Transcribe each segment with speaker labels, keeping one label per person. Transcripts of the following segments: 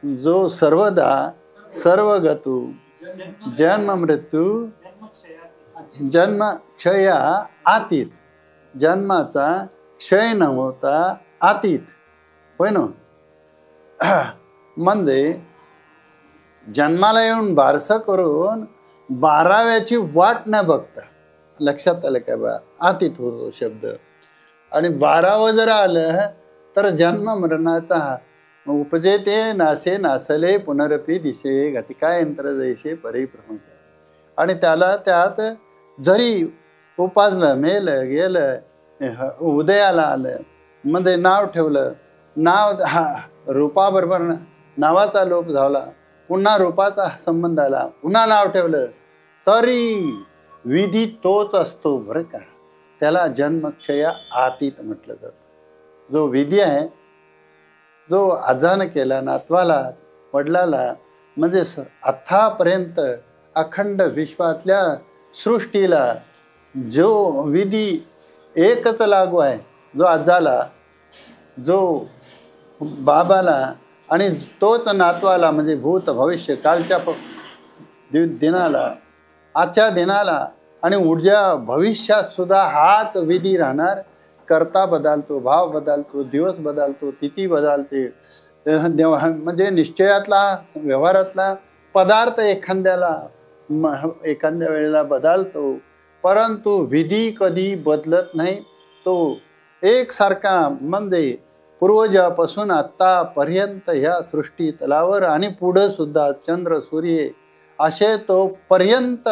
Speaker 1: जो सर्वदा सर्वगतू जन्म मृत्यू जन्म क्षया आतीत, जन्माचा क्षय न होता आतीत होय ना. म्हणजे जन्माला येऊन बारसं करून 12व्याची वाट न बघता, लक्षात आलं काय बा, आतीत होतो शब्द. आणि 12वं जर आलं तर जन्म मरणाचा उपजेते नासे नासले पुनरपी दिशे घटिका यंत्र जैसे परिभ्रम. आणि त्याला त्यात जरी उपाजलं, मेलं गेलं, उदयाला आलं, मध्ये नाव ठेवलं, नाव रूपाबरोबर नावाचा लोप झाला, पुन्हा रूपाचा संबंध आला, पुन्हा नाव ठेवलं, तरी विधी तोच असतो बरं का. त्याला जन्मक्षया आतीत म्हटलं जातं. जो विधी आहे, जो आजान केला नातवाला वडिलाला, म्हणजे आतापर्यंत अखंड विश्वातल्या सृष्टीला जो विधी एकच लागू आहे, जो आजाला, जो बाबाला, आणि तोच नातवाला, म्हणजे भूत भविष्य कालच्या दिनाला, आजच्या दिनाला, आणि उद्या भविष्यात सुद्धा हाच विधी राहणार. कर्ता बदलतो, भाव बदलतो, दिवस बदलतो, तिथी बदलते, म्हणजे निश्चयातला व्यवहारातला पदार्थ एखाद्या वेळेला बदलतो, परंतु विधी कधी बदलत नाही. तो एकसारखा, म्हणजे पूर्वजापासून आत्तापर्यंत ह्या सृष्टी तलावर आणि पुढं सुद्धा चंद्र सूर्य असे तो पर्यंत,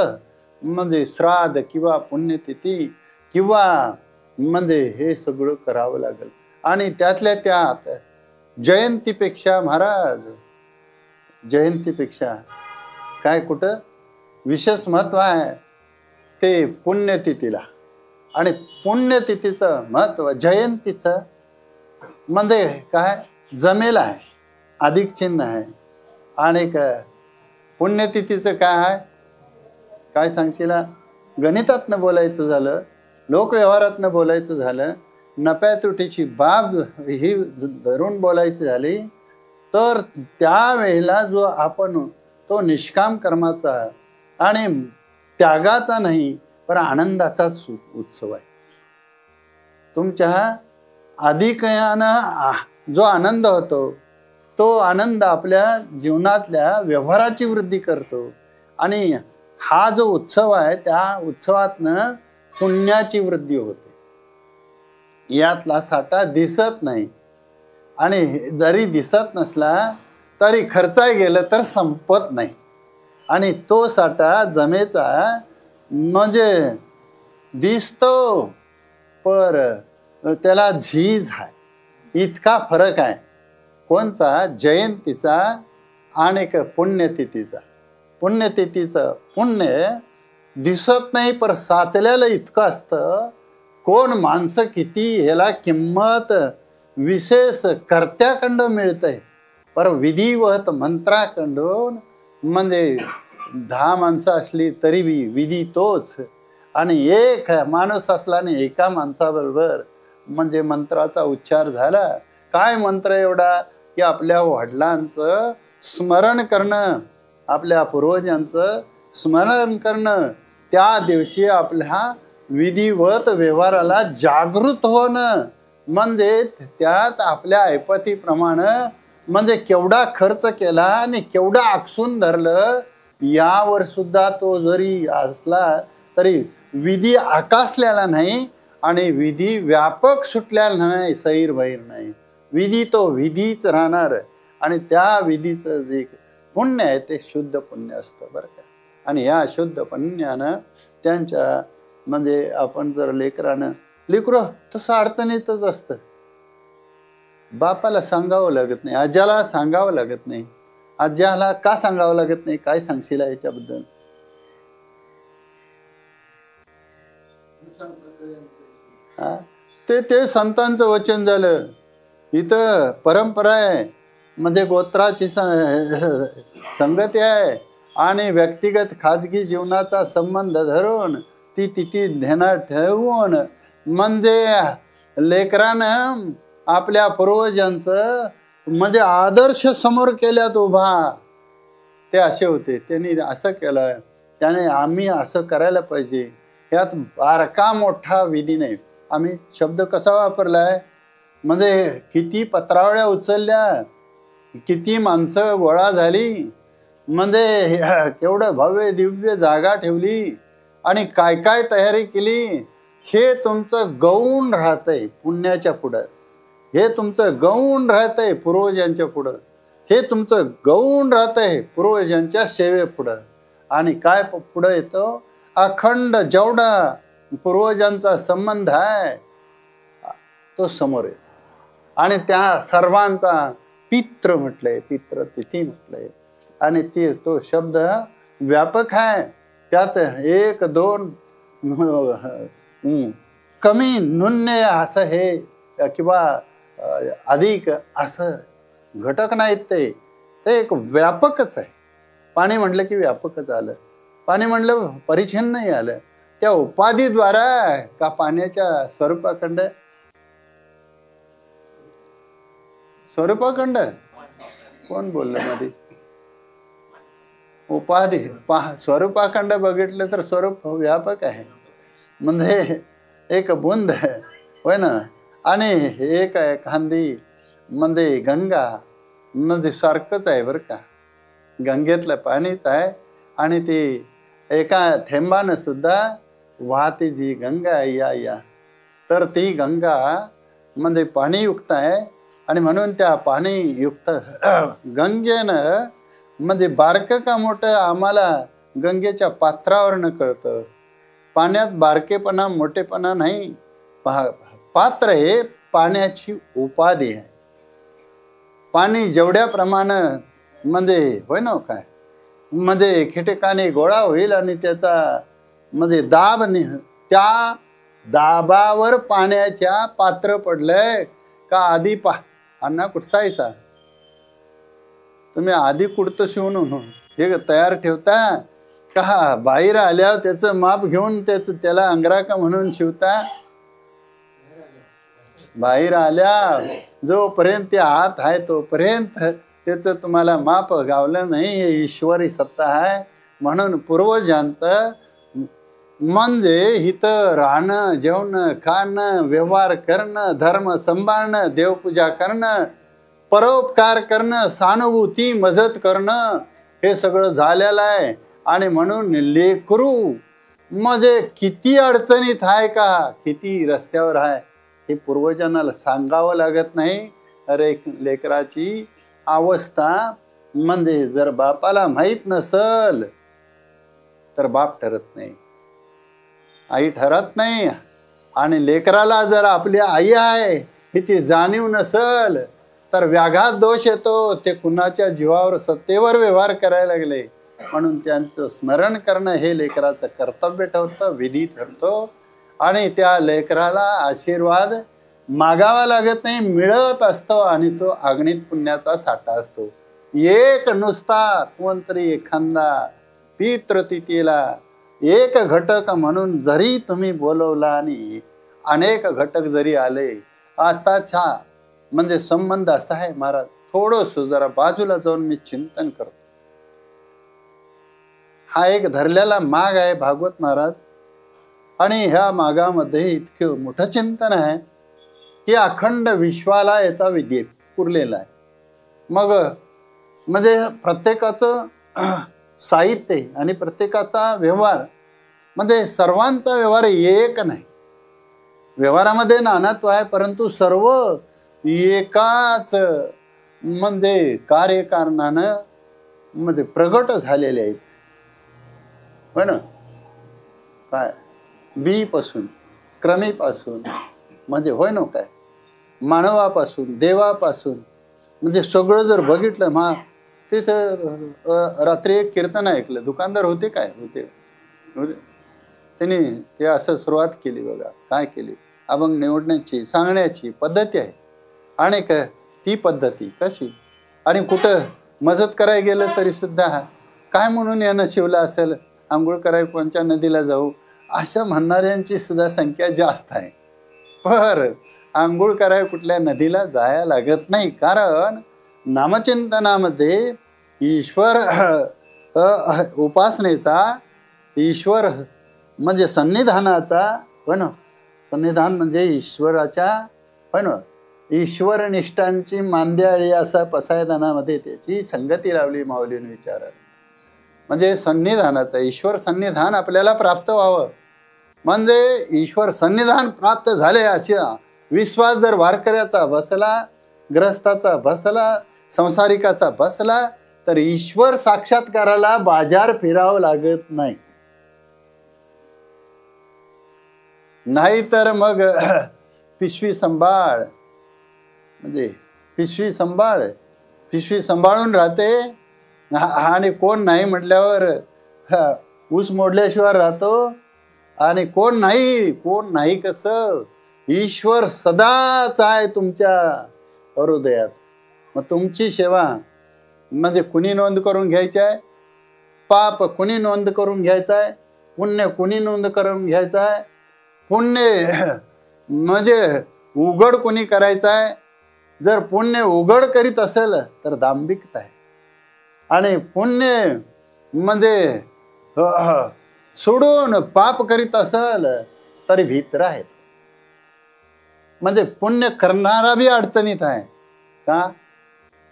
Speaker 1: म्हणजे श्राद्ध किंवा पुण्यतिथी किंवा म्हणजे हे सगळं करावं लागेल. आणि त्यातल्या त्यात जयंतीपेक्षा, महाराज जयंतीपेक्षा काय कुठं विशेष महत्व आहे ते पुण्यतिथीला. आणि पुण्यतिथीचं महत्व जयंतीचं म्हणजे काय जमेल आहे, अधिक चिन्ह आहे. आणि पुण्यतिथीचं काय आहे, काय सांगशीला, गणितातनं बोलायचं झालं, लोकव्यवहारातनं बोलायचं झालं, नफ्या त्रुटीची बाब ही धरून बोलायची झाली, तर त्यावेळेला जो आपण तो निष्काम कर्माचा आणि त्यागाचा नाही, पण आनंदाचाच उत्सव आहे. तुमच्या अधिकयानं जो आनंद होतो, तो आनंद आपल्या जीवनातल्या व्यवहाराची वृद्धी करतो. आणि हा जो उत्सव आहे, त्या उत्सवातनं पुण्याची वृद्धी होते. यातला साठा दिसत नाही, आणि जरी दिसत नसला तरी खर्चाय गेलं तर संपत नाही. आणि तो साठा जमेचा म्हणजे दिसतो, पर त्याला झीज आहे, इतका फरक आहे. कोणचा? जयंतीचा आणि पुण्यतिथीचा. पुण्यतिथीचं पुण्य दिसत नाही, पर साचलेलं इतकं असतं. कोण माणसं किती ह्याला किंमत विशेष कर्त्याकडं मिळतंय, पर विधिवत मंत्राकडून, म्हणजे 10 माणसं असली तरी विधी तोच. आणि एक माणूस असला आणि एका माणसाबरोबर म्हणजे मंत्राचा उच्चार झाला. काय मंत्र एवढा की आपल्या वडिलांचं स्मरण करणं, आपल्या पूर्वजांचं स्मरण करणं, त्या दिवशी आपल्या विधिवत व्यवहाराला जागृत होणं, म्हणजे त्यात आपल्या ऐपतीप्रमाणे म्हणजे केवढा खर्च केला आणि केवढा आकसून धरलं, यावर सुद्धा तो जरी असला तरी विधी आकासलेला नाही आणि विधी व्यापक सुटलेला नाही, सैर बहिर नाही. विधी तो विधीच राहणार. आणि त्या विधीचं जे पुण्य आहे ते शुद्ध पुण्य असतं बरं का. आणि या शुद्ध पुण्यानं त्यांच्या म्हणजे आपण जर लेकरानं, लेकरं तसं अडचणीतच असतं, बापाला सांगावं लागत नाही, आज्याला सांगावं लागत नाही. आज्याला का सांगावं लागत नाही, काय सांगशील याच्याबद्दल? ते संतांचं वचन झालं. इथं परंपरा आहे, म्हणजे गोत्राची संगती आहे आणि व्यक्तिगत खाजगी जीवनाचा संबंध धरून ती तिथे ध्यानात ठेवून, म्हणजे लेकरानं आपल्या पूर्वजांचं म्हणजे आदर्श समोर केल्यात उभा, ते असे होते. त्यांनी असं केलं, त्याने आम्ही असं करायला पाहिजे. यात बारका मोठा विधी नाही. आम्ही शब्द कसा वापरलाय, म्हणजे किती पत्रावळ्या उचलल्या, किती माणसं गोळा झाली, म्हणजे केवढं भव्य दिव्य जागा ठेवली आणि काय काय तयारी केली. हे तुमचं गौण राहतंय पुण्याच्या पुढं, हे तुमचं गौण राहतंय पूर्वजांच्या पुढं, हे तुमचं गौण राहतंय पूर्वजांच्या सेवेपुढं. आणि काय पुढं येतो, अखंड जेवढा पूर्वजांचा संबंध आहे तो समोर येतो. आणि त्या सर्वांचा पित्र म्हटलंय, पित्र तिथी म्हटलंय. आणि तो शब्द व्यापक आहे. त्यात एक दोन कमी न्यून्य असं हे किंवा अधिक असं घटक नाहीत. ते एक व्यापकच आहे. पाणी म्हटलं की व्यापकच आलं, पाणी म्हटलं परिच्छिन्नही आलं. त्या उपाधीद्वारा का पाण्याच्या स्वरूपाखंड, स्वरूपाखंड कोण बोललं मध्ये, उपाधी स्वरूपाखंड बघितलं तर स्वरूप व्यापक आहे. म्हणजे एक बुंद होय ना, आणि एक एखादी म्हणजे गंगा नदी सारखंच आहे बरं का. गंगेतलं पाणीच आहे आणि ती एका थेंबानं सुद्धा वाहते जी गंगा आहे या तर ती गंगा म्हणजे पाणीयुक्त आहे. आणि म्हणून त्या पाणीयुक्त गंगेनं म्हणजे बारकं का मोठं आम्हाला गंगेच्या पात्रावरनं कळतं. पाण्यात बारकेपणा मोठेपणा नाही. पात्र हे पाण्याची उपाधी आहे. पाणी जेवढ्या प्रमाणे म्हणजे होय ना काय, म्हणजे एके ठिकाणी गोळा होईल आणि त्याचा म्हणजे दाब त्या दाबावर पाण्याच्या पात्र पडलंय का आधी अण्णा कुठसायचा तुम्ही आधी कुडतं शिवून हे तयार ठेवता का बाहेर आल्यावर त्याचं माप घेऊन त्याला अंगराका म्हणून शिवता. बाहेर आल्या जोपर्यंत ते हात आहे तोपर्यंत त्याचं तुम्हाला माप गावलं नाही. हे ईश्वरी सत्ता आहे. म्हणून पूर्वजांचं म्हणजे हिथं राहणं, जेवणं, खाणं, व्यवहार करणं, धर्म सांभाळणं, देवपूजा करणं, परोपकार करणं, सहानुभूती मदत करणं, हे सगळं झालेलं आहे. आणि म्हणून लेकरू म्हणजे किती अडचणीत आहे का, किती रस्त्यावर आहे हे पूर्वजांना सांगावं लागत नाही. अरे लेकराची अवस्था म्हणजे जर बापाला माहीत नसल तर बाप ठरत नाही, आई ठरत नाही. आणि लेकराला जर आपली आई आहे हिची जाणीव नसल तर व्याघात दोष येतो. ते कुणाच्या जीवावर सत्तेवर व्यवहार करायला लागले. म्हणून त्यांचं स्मरण करणं हे लेकराचं कर्तव्य ठरतं, विधी ठरतो. आणि त्या लेकराला आशीर्वाद मागावा लागत नाही, मिळत असतो. आणि तो अगणित पुण्याचा साठा असतो. एक नुसता कोणतरी एखादा पितृतिथीला एक घटक म्हणून जरी तुम्ही बोलवला आणि अनेक घटक जरी आले, आताच्या म्हणजे संबंध असा आहे महाराज, थोडंसं जरा बाजूला जाऊन मी चिंतन करतो. हा एक धरलेला माग आहे भागवत महाराज. आणि ह्या मागामध्ये इतकं मोठं चिंतन आहे की अखंड विश्वाला याचा विधी पुरलेला आहे. मग म्हणजे प्रत्येकाचं साहित्य आणि प्रत्येकाचा व्यवहार म्हणजे सर्वांचा व्यवहार एक नाही. व्यवहारामध्ये नानात्व आहे परंतु सर्व एकाच म्हणजे कार्यकारणानं मध्ये प्रगट झालेले आहेत. हो ना, काय बीपासून क्रमीपासून म्हणजे होय ना काय मानवापासून देवापासून म्हणजे सगळं जर बघितलं मा तिथं रात्री एक कीर्तन ऐकलं. दुकानदार होते काय होते त्यांनी ते असं सुरुवात केली बघा. काय केली, अभंग निवडण्याची सांगण्याची पद्धती आहे. आणि ती पद्धती कशी आणि कुठं मदत करायला गेलं तरी सुद्धा काय म्हणून यानं शिवलं असेल, आंघोळ कराय कोणत्या नदीला जाऊ असं म्हणणाऱ्यांची सुद्धा संख्या जास्त आहे. पर आंघोळ कराय कुठल्या नदीला जायला लागत नाही. कारण नामचिंतनामध्ये ईश्वर उपासनेचा, ईश्वर म्हणजे सन्निधानाचा, पण सन्निधान म्हणजे ईश्वराच्या, पण ईश्वरनिष्ठांची मांदियाळी असा पसायदानामध्ये त्याची संगती लावली माऊलीने विचारात. म्हणजे सन्निधानाचं, ईश्वर सन्निधान आपल्याला प्राप्त व्हावं, म्हणजे ईश्वर सन्निधान प्राप्त झाले असा विश्वास जर वारकऱ्याचा बसला, ग्रस्ताचा बसला, संसारिकाचा बसला, तर ईश्वर साक्षात्काराला बाजार फिरावं लागत नाही. नाहीतर मग पिशवी सांभाळ, म्हणजे पिशवी सांभाळून राहते, आणि कोण नाही म्हटल्यावर ऊस मोडल्याशिवाय राहतो, आणि कोण नाही कसं, ईश्वर सदाच आहे तुमच्या हृदयात. मग तुमची सेवा म्हणजे कुणी नोंद करून घ्यायची आहे, पाप कुणी नोंद करून घ्यायचं आहे, पुण्य कुणी नोंद करून घ्यायचं आहे. पुण्य म्हणजे उघड कुणी करायचं आहे. जर पुण्य उघड करीत असेल तर दांभिकता आहे, आणि पुण्य म्हणजे सोडून पाप करीत असेल तरी भीतर आहेत. म्हणजे पुण्य करणारा बी अडचणीत आहे का,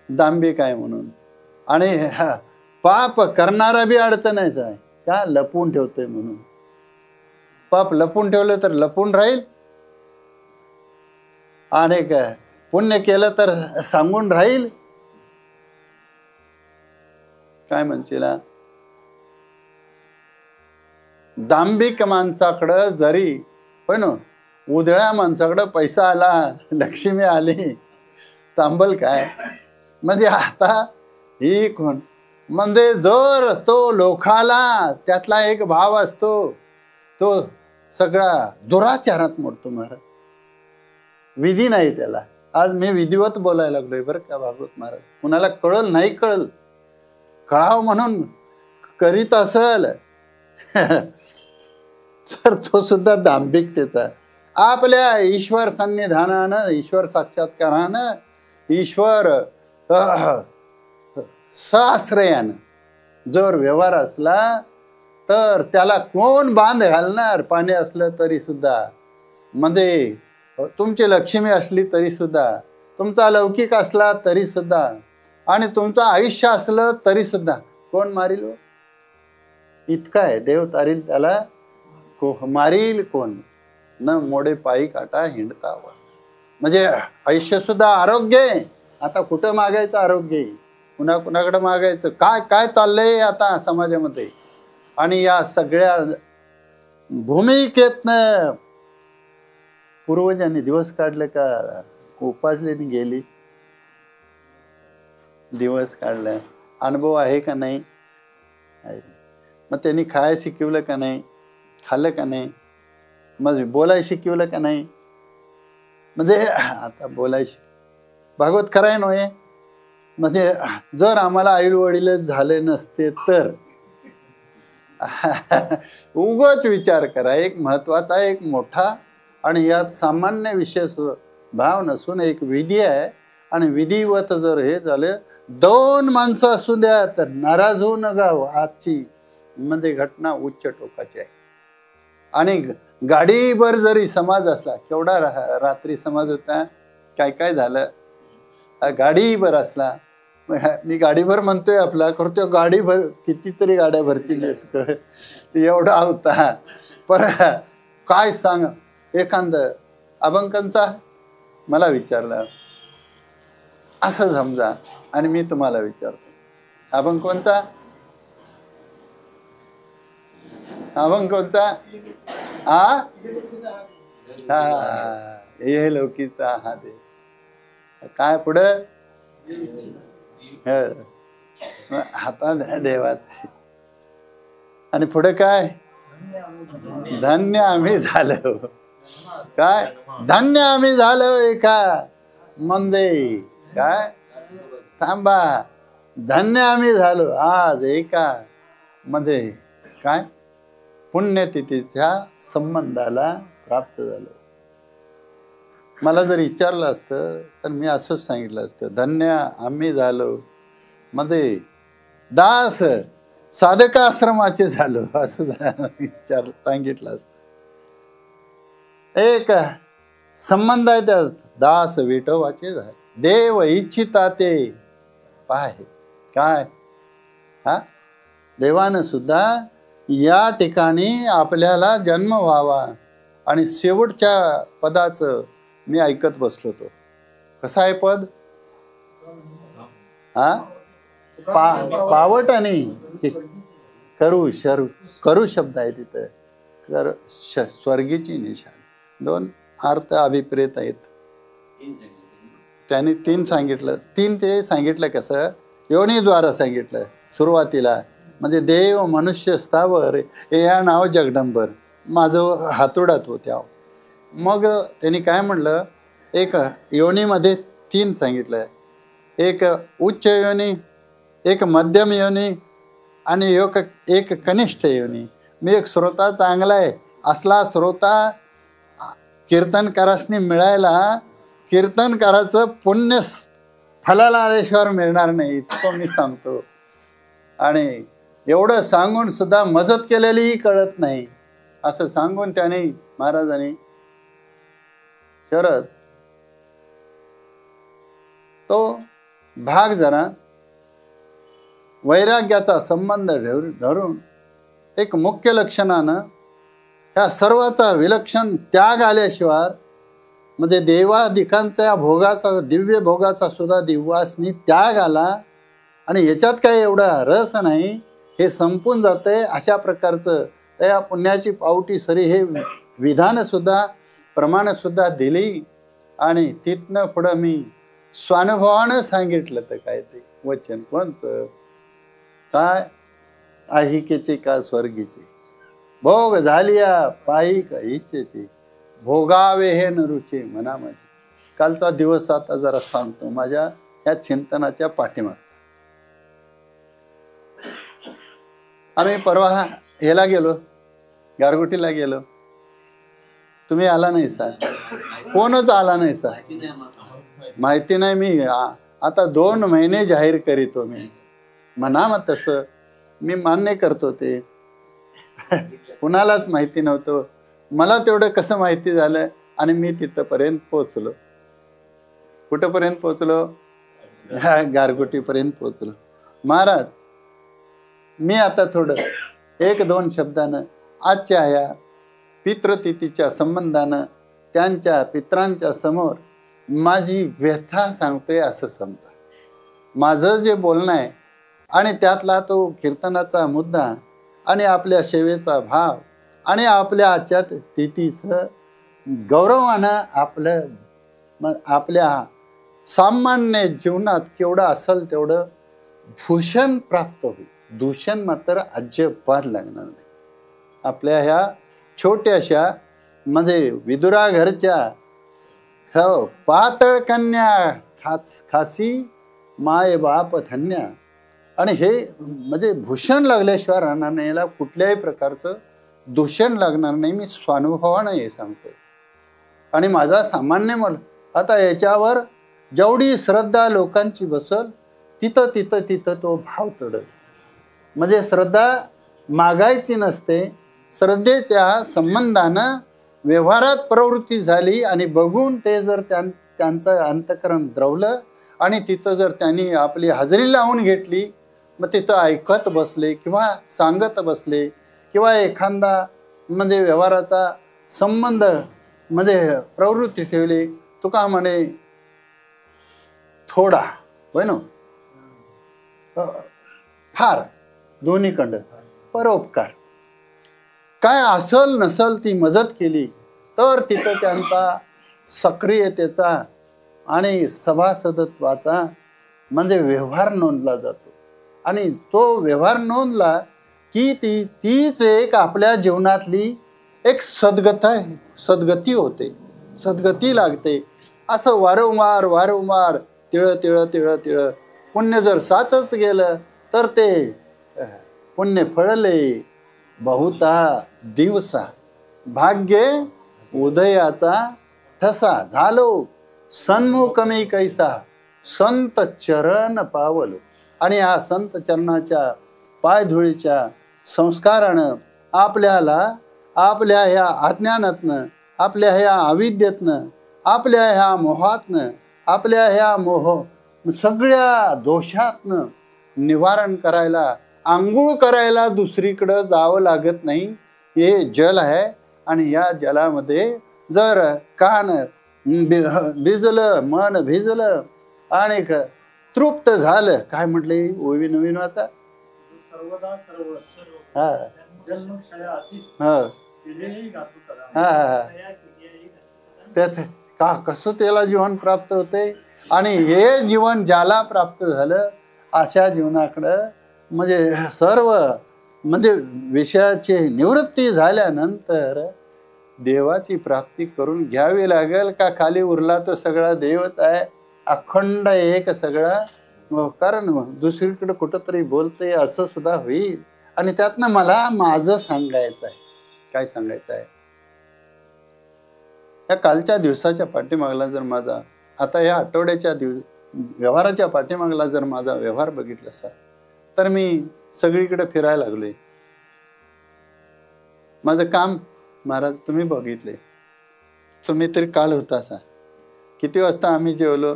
Speaker 1: दांभिक आहे म्हणून, आणि पाप करणारा बी अडचणीत आहे का, लपवून ठेवतोय म्हणून. पाप लपून ठेवलं तर लपून राहील, आणि पुण्य केलं तर सांगून राहील. काय म्हणशील, दांभिक माणसाकडं जरी, पण उधळ्या माणसाकडं पैसा आला, लक्ष्मी आली, तांबल काय. म्हणजे आता ही कोण, म्हणजे जर तो लोकाला त्यातला एक भाव असतो, तो सगळा दुराचारात मोडतो महाराज. विधी नाही त्याला. आज मी विधिवत बोलायला लागलोय बरं का भागवत महाराज. कुणाला कळल नाही कळल, कळाव म्हणून करीत असल तर तो सुद्धा दांभिकतेचा. आपल्या ईश्वर सन्निधानानं, ईश्वर साक्षात्कारानं, ईश्वर साश्रयानं जर व्यवहार असला तर त्याला कोण बांध घालणार. पाणी असलं तरी सुद्धा, म्हणजे तुमची लक्ष्मी असली तरी सुद्धा, तुमचा लौकिक असला तरी सुद्धा, आणि तुमचं आयुष्य असलं तरी सुद्धा कोण मारील. इतका आहे देव तारील त्याला, मारील कोण न मोडे पायी काटा हिंडतावा. म्हणजे आयुष्य सुद्धा आरोग्य आहे. आता कुठं मागायचं आरोग्य, कुणाकडं मागायचं, काय काय चाललंय आता समाजामध्ये. आणि या सगळ्या भूमिकेतनं पूर्वजांनी दिवस काढले का उपासलेनी गेली, दिवस काढला. अनुभव आहे का नाही, मग त्यांनी खायला शिकवलं का नाही, खाल्लं का नाही, मग बोलायला शिकवलं का नाही. म्हणजे आता बोलायला भागवत कराय नव्हे. म्हणजे जर आम्हाला आई वडीलच झाले नसते तर उगाच विचार करा. एक महत्वाचा, एक मोठा, आणि यात सामान्य विशेष भाव नसून एक विधी आहे, आणि विधिवत जर हे झालं, 2 माणसं असू द्या तर नाराज होऊ नका. आजची म्हणजे घटना उच्च टोकाची आहे. आणि गाडीभर जरी समाज असला, केवढा रात्री समाज होता, काय काय झालं, गाडीभर असला. मी गाडीभर म्हणतोय आपला, करतो गाडीभर कितीतरी गाड्या भरतील एवढा होता. पर काय सांग, एखादं अभंकांचा मला विचारलं असं समजा, आणि मी तुम्हाला विचारतो अभंग कोणचा, अभंग कोणचा. हा हे लौकीचा हा दे, काय पुढं हाता देवाचा, आणि पुढे काय, धन्य आम्ही झालो. काय धन्य आम्ही झालो एका मंदे, काय थांबा, धन्य आम्ही झालो आज एका मध्ये, काय पुण्यतिथीच्या संबंधाला प्राप्त झालो. मला जर विचारलं असतं तर मी असंच सांगितलं असतं, धन्य आम्ही झालो मध्ये दास साधक आश्रमाचे झालो, असं सांगितलं असतं. एक संबंध आहे त्या दास विठोबाचे झाले. देव इच्छिता ते पाहे. काय हा देवानं सुद्धा या ठिकाणी आपल्याला जन्म व्हावा. आणि शेवटच्या पदाचं मी ऐकत बसलो होतो. कसं आहे पद? हा पावट आणि करू शब्द आहे तिथं. स्वर्गीची निशाणी. दोन अर्थ अभिप्रेत आहेत. त्यांनी 3 सांगितलं. 3 ते सांगितलं कसं? योनीद्वारा सांगितलं सुरुवातीला. म्हणजे देव मनुष्य स्थावर या नाव जगदंबर. माझं हातोडात होत्या. मग त्यांनी काय म्हणलं, एक योनीमध्ये 3 सांगितलं. एक उच्च योनी, एक मध्यम योनी आणि एक कनिष्ठ योनी. मी एक श्रोता चांगला आहे असला श्रोता कीर्तनकारासनी मिळायला, कीर्तनकाराचं पुण्य फलाला आल्याशिवाय मिळणार नाही, तो मी सांगतो. आणि एवढं सांगून सुद्धा मदत केलेलीही कळत नाही असं सांगून त्याने महाराजांनी शरद तो भाग जरा वैराग्याचा संबंध धरून एक मुख्य लक्षणानं ह्या सर्वाचा विलक्षण त्याग आल्याशिवाय, म्हणजे देवादिकांच्या भोगाचा, दिव्य भोगाचा सुद्धा दिव्यासनी त्याग आला आणि याच्यात काही एवढा रस नाही, हे संपून जाते. अशा प्रकारचं त्या पुण्याची पावटी सरी हे विधानसुद्धा प्रमाणसुद्धा दिली. आणि तिथनं पुढं मी स्वानुभवानं सांगितलं. तर काय ते वचन कोणचं? काय आहिकेचे का स्वर्गीचे, भोग झालिया पायी का इच्छेचे, भोगावे हे नरुचे मनामध्ये. कालचा दिवस आता जरा सांगतो माझ्या या चिंतनाच्या पाठीमागचा. आम्ही परवा ह्याला गेलो, गारगोटीला गेलो. तुम्ही आला नाही सा, कोणच आला नाही सा. माहिती नाही. मी आता 2 महिने जाहीर करीतो. मी म्हणा मग तसं मी मान्य करतो. ते कुणालाच माहिती नव्हतं. मला तेवढं कसं माहिती झालं आणि मी तिथंपर्यंत पोचलो. कुठंपर्यंत पोचलो? गारगोटीपर्यंत पोचलो. महाराज, मी आता थोडं 1-2 शब्दानं आजच्या ह्या पितृतिथीच्या संबंधानं त्यांच्या पित्रांच्या समोर माझी व्यथा सांगतोय असं समजा. माझं जे बोलणं आहे आणि त्यातला तो कीर्तनाचा मुद्दा आणि आपल्या सेवेचा भाव आणि आपल्या आजच्या तिथीचं गौरवानं आपल्या सामान्य जीवनात केवढं असेल तेवढं भूषण प्राप्त होईल. दूषण मात्र अजिबात लागणार नाही. आपल्या ह्या छोट्याशा म्हणजे विदुरा घरच्या पातळ कन्या खासी माय बाप धन्या. आणि हे म्हणजे भूषण लागल्याशिवाय राहणार नाही. याला कुठल्याही प्रकारचं दूषण लागणार नाही. मी स्वानुभवानं हे सांगतो. आणि माझा सामान्य आता याच्यावर जेवढी श्रद्धा लोकांची बसल तिथं तिथं तिथं तो भाव चढल. म्हणजे श्रद्धा मागायची नसते. श्रद्धेच्या संबंधानं व्यवहारात प्रवृत्ती झाली आणि बघून ते जर त्यांचं अंतःकरण द्रवलं आणि तिथं जर त्यांनी आपली हजेरी लावून घेतली, मग तिथं ऐकत बसले किंवा सांगत बसले किंवा एखादा म्हणजे व्यवहाराचा संबंध म्हणजे प्रवृत्ती ठेवली. तुका म्हणे थोडा होय ना, फार दोन्हीकडं परोपकार. काय असल नसल ती मदत केली तर तिथं त्यांचा सक्रियतेचा आणि सभासदत्वाचा म्हणजे व्यवहार नोंदला जातो. आणि तो व्यवहार नोंदला की तीच एक आपल्या जीवनातली एक सद्गती होते, सद्गती लागते. असं वारंवार वारंवार तिळ तिळ तिळ तिळ पुण्य जर साचत गेलं तर ते पुण्य फळले बहुता दिवसा, भाग्य उदयाचा ठसा झालो सन्मुख मी कैसा संत चरण पावलो. आणि या संत चरणाच्या पायधुळीच्या संस्कारानं आपल्याला आपल्या ह्या अज्ञानातनं, आपल्या ह्या अविद्येतनं, आपल्या ह्या मोहातनं, आपल्या ह्या सगळ्या दोषातनं निवारण करायला, आंघोळ करायला दुसरीकडं जावं लागत नाही. हे जल आहे आणि या जलामध्ये जर कान भिजलं, मन भिजलं आणि तृप्त झालं, काय म्हटले ओवी नवीन आता,
Speaker 2: सर्वदा सर्व
Speaker 1: हा त्यात का कसं त्याला जीवन प्राप्त होते. आणि हे जीवन ज्याला प्राप्त झालं अशा जीवनाकडं म्हणजे सर्व म्हणजे विषयाची निवृत्ती झाल्यानंतर देवाची प्राप्ती करून घ्यावी लागेल. का खाली उरला तो सगळा देवच आहे, अखंड एक सगळा. कारण दुसरीकडे कुठंतरी बोलते असं सुद्धा होईल. आणि त्यातनं मला माझं सांगायचं आहे. काय सांगायचं आहे, या कालच्या दिवसाच्या पाठीमागला जर माझा, आता या आठवड्याच्या व्यवहाराच्या पाठीमागला जर माझा व्यवहार बघितला असता तर मी सगळीकडे फिरायला लागलोय. माझं काम महाराज तुम्ही बघितले, तुम्ही तरी काल होता असा, किती वाजता आम्ही जेवलो,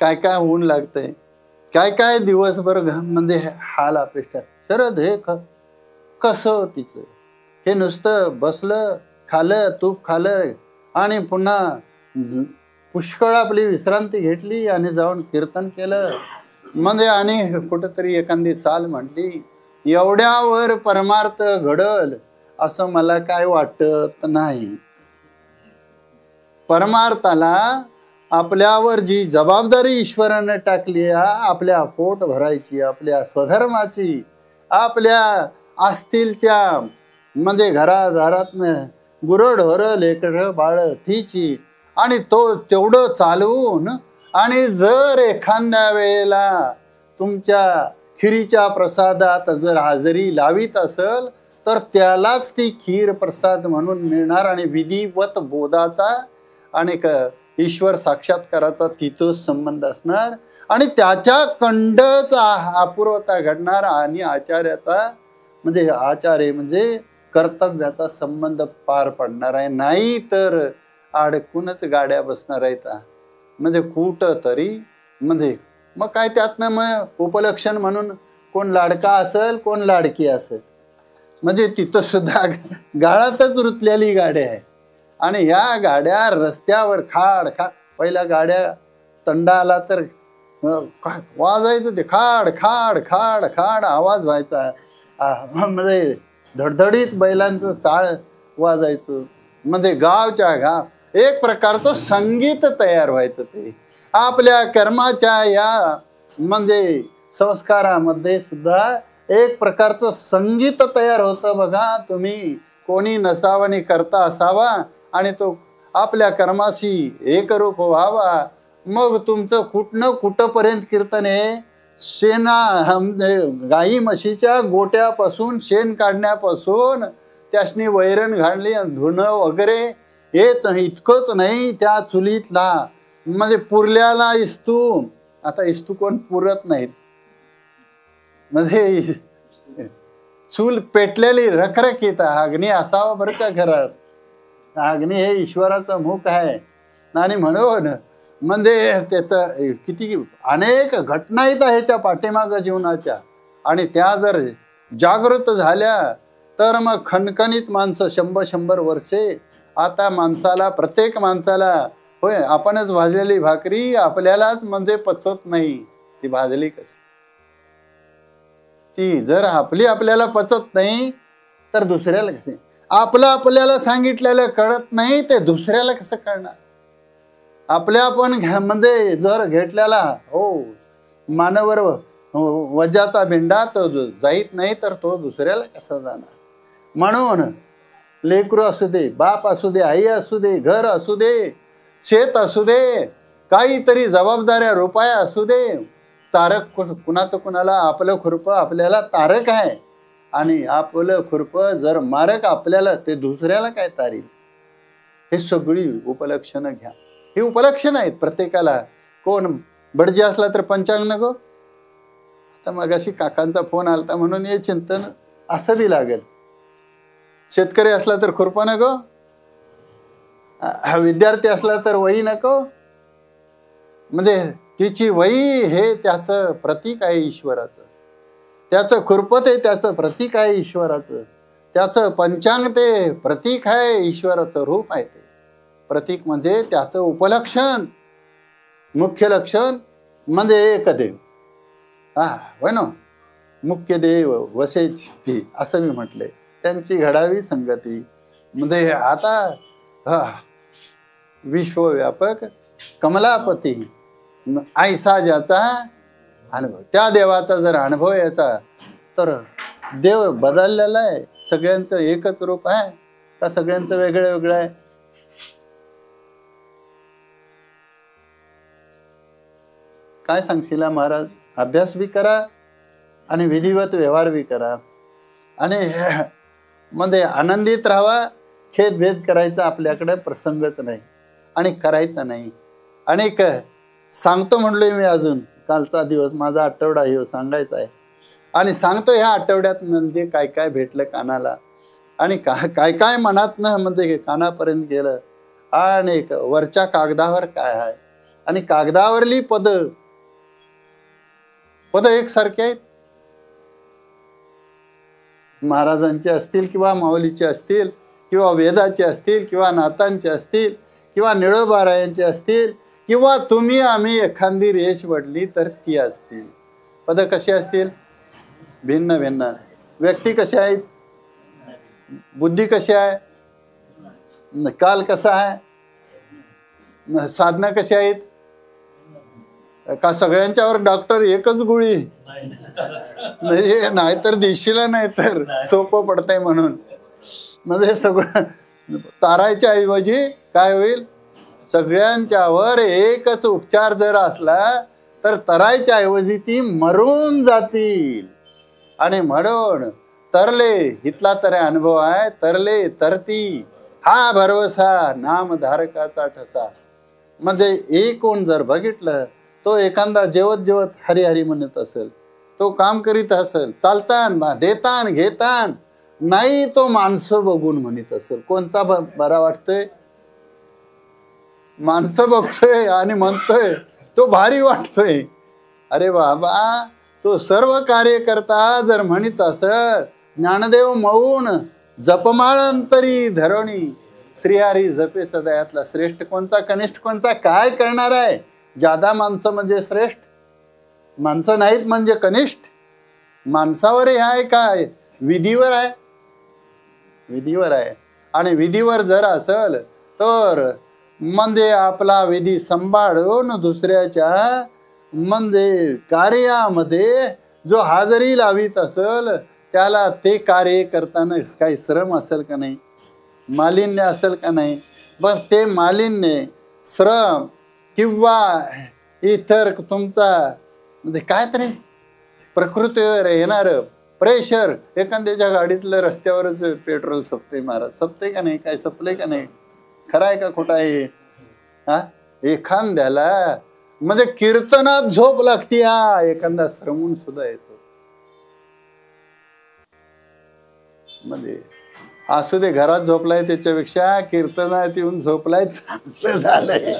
Speaker 1: काय काय ऊन लागतंय, काय काय दिवसभर म्हणजे हाल अपेक्षा. शरद हे कसं तिचं हे नुसतं बसलं, खालं, तूप खालं आणि पुन्हा पुष्कळ आपली विश्रांती घेतली आणि जाऊन कीर्तन केलं म्हणजे आणि कुठंतरी एखादी चाल म्हटली. एवढ्यावर परमार्थ घडल असं मला काय वाटत नाही. परमार्थाला आपल्यावर जी जबाबदारी ईश्वराने टाकली आहे, आपल्या पोट भरायची, आपल्या स्वधर्माची, आपल्या असतील त्या म्हणजे घरादारातनं गुरढोरं लेकरं बाळ तिची, आणि तो तेवढं चालवून आणि जर एखाद्या वेळेला तुमच्या खिरीच्या प्रसादात जर हाजरी लावीत असेल तर त्यालाच ती खीर प्रसाद म्हणून मिळणार आणि विधिवत बोधाचा आणि ईश्वर साक्षात्काराचा तिथंच संबंध असणार आणि त्याच्या कंडच अपूर्वता घडणार आणि आचार्याचा म्हणजे आचार्य म्हणजे कर्तव्याचा संबंध पार पडणार आहे. नाही तर अडकूनच गाड्या बसणार आहेत. म्हणजे कुठं तरी म्हणजे मग काय त्यातनं मग उपलक्षण म्हणून कोण लाडका असेल, कोण लाडकी असेल, म्हणजे तिथं सुद्धा गाळातच रुतलेली गाड्या आहे. आणि या गाड्या रस्त्यावर खाड खाड, पहिल्या गाड्या तंडा आला तर काय वाजायचं, ते खाड खाड खाड खाड आवाज व्हायचा. म्हणजे धडधडीत बैलांचं चाळ वाजायचं. म्हणजे गावच्या गाव एक प्रकारचं संगीत तयार व्हायचं. ते आपल्या कर्माच्या या म्हणजे संस्कारामध्ये सुद्धा एक प्रकारचं संगीत तयार होतं बघा. तुम्ही कोणी नसावं करता असावा आणि तो आपल्या कर्माशी एकरूप व्हावा. मग तुमचं कुठनं कुठंपर्यंत कीर्तन आहे. शेणा गाई म्हशीच्या गोट्यापासून शेण काढण्यापासून त्यासनी वैरण घालली, धुणं वगैरे येत इतकंच नाही, त्या चुलीतला म्हणजे पुरल्याला इस्तू, आता इस्तू कोण पुरत नाहीत, म्हणजे चूल पेटलेली रखरखीत अग्नी असावं बरं का घरात. अग्नी हे ईश्वराचं मुख आहे आणि म्हणून म्हणजे त्याचं किती अनेक घटना आहेत ह्याच्या पाठीमागं जीवनाच्या. आणि त्या जर जागृत झाल्या तर मग खणखणीत माणसं 100-100 वर्षे. आता माणसाला प्रत्येक माणसाला होय आपणच भाजलेली भाकरी आपल्यालाच म्हणजे पचत नाही. ती भाजली कशी, ती जर आपल्याला पचत नाही तर दुसऱ्याला कसे, आपल्याला सांगितलेलं कळत नाही ते दुसऱ्याला कसं कळणार. आपल्या पण म्हणजे जर घेतलेला हो मानवर वजाचा भिंडा तो जाईत नाही तर तो दुसऱ्याला कसा जाणार. म्हणून लेकरू असू दे, बाप असू दे, आई असू दे, घर असू दे, शेत असू दे, काहीतरी जबाबदाऱ्या रुपया असू दे, तारक कुणाचं कुणाला आपलं खुरपं आपल्याला तारक आहे आणि आपलं खुरपं जर मारक आपल्याला ते दुसऱ्याला काय तारील. हे सगळी उपलक्षणं घ्या. ही उपलक्षणं आहेत प्रत्येकाला. कोण बडजी असला तर पंचांग नको. आता मगाशी काकांचा फोन आलता म्हणून हे चिंतन असं बी लागेल. शेतकरी असला तर खुरपं नको, विद्यार्थी असला तर वही नको. म्हणजे तिची वही हे त्याचं प्रतीक आहे ईश्वराचं, त्याचं खुरपं ते त्याचं प्रतीक आहे ईश्वराचं, त्याचं पंचांग ते प्रतीक आहे ईश्वराचं रूप आहे. ते प्रतीक म्हणजे त्याचं उपलक्षण, मुख्य लक्षण म्हणजे एकदेव. होय ना, मुख्य देव वसे चित्ती असं मी म्हटलंय. त्यांची घडावी संगती म्हणजे आता विश्वव्यापक कमलापती ऐसा ज्याचा अनुभव, त्या देवाचा जर अनुभव याचा तर देव बदललेला आहे. सगळ्यांचं एकच रूप आहे का सगळ्यांचं वेगळं वेगळं आहे? काय सांगशील महाराज? अभ्यास बी करा आणि विधिवत व्यवहार बी करा आणि मध्ये आनंदित राहावा. खेदभेद करायचा आपल्याकडे प्रसंगच नाही आणि करायचा नाही. आणि सांगतो म्हणलोय मी, अजून कालचा दिवस माझा आठवडा हे सांगायचा आहे आणि सांगतो ह्या आठवड्यात म्हणजे काय काय भेटलं कानाला आणि काय काय मनात ना म्हणजे कानापर्यंत गेलं आणि वरच्या कागदावर काय आहे आणि कागदावरली पद एकसारखे आहेत. महाराजांचे असतील किंवा माऊलीचे असतील किंवा वेदाचे असतील किंवा नाथांचे असतील किंवा निळोबारायांचे असतील किंवा तुम्ही आम्ही एखादी रेष वडली तर ती असतील. पद कशी असतील? भिन्न भिन्न. व्यक्ती कशा आहेत? बुद्धी कशी आहे? काल कसा आहे? साधना कशी आहेत? का सगळ्यांच्यावर डॉक्टर एकच गोळी नाही तर दिशीला नाही तर सोपं पडतंय म्हणून. म्हणजे सगळं तारायच्या ऐवजी काय होईल? सगळ्यांच्यावर एकच उपचार जर असला तर तरायच्या ऐवजी ती मरून जातील. आणि म्हणून तरले इथला तर अनुभव आहे, तरले तरती हा भरवसा नामधारकाचा ठसा. म्हणजे एकूण जर बघितलं तो एखादा जेवत जेवत हरी हरी म्हणत असेल, तो काम करीत असेल, चालतान देतान घेतान नाही तो माणसं बघून म्हणत असेल. कोणचा बरा वाटतोय? माणसं बघतोय आणि म्हणतोय तो भारी वाटतोय. अरे बाबा, तो सर्व कार्य करता जर म्हणत असेल ज्ञानदेव मौन जपमाळांतरी धरणी श्रीहरी जपे सदा. यातला श्रेष्ठ कोणता कनिष्ठ कोणता? काय करणार आहे? जादा माणसं म्हणजे श्रेष्ठ, माणसं नाहीत म्हणजे कनिष्ठ. माणसावर हे आहे काय? विधीवर आहे, विधीवर आहे. आणि विधीवर जर असेल तर म्हणजे आपला विधी सांभाळून दुसऱ्याच्या म्हणजे कार्यामध्ये जो हाजरी लावित असेल त्याला ते कार्य करताना काही श्रम असेल का नाही? मालिन्य असेल का नाही? बरं, ते मालिन्य श्रम किंवा इतर तुमचा म्हणजे काय तरी प्रकृतीवर येणारं प्रेशर, एखाद्याच्या गाडीतलं रस्त्यावरच पेट्रोल सपते महाराज, सपते का नाही? काय सपले का नाही? खरं आहे का खोटा आहे? एखाद्याला म्हणजे कीर्तनात झोप लागते, एखादा श्रमून सुद्धा येतो. म्हणजे असू दे घरात झोपलाय त्याच्यापेक्षा कीर्तनात येऊन झोपलाय चांगलं झालंय.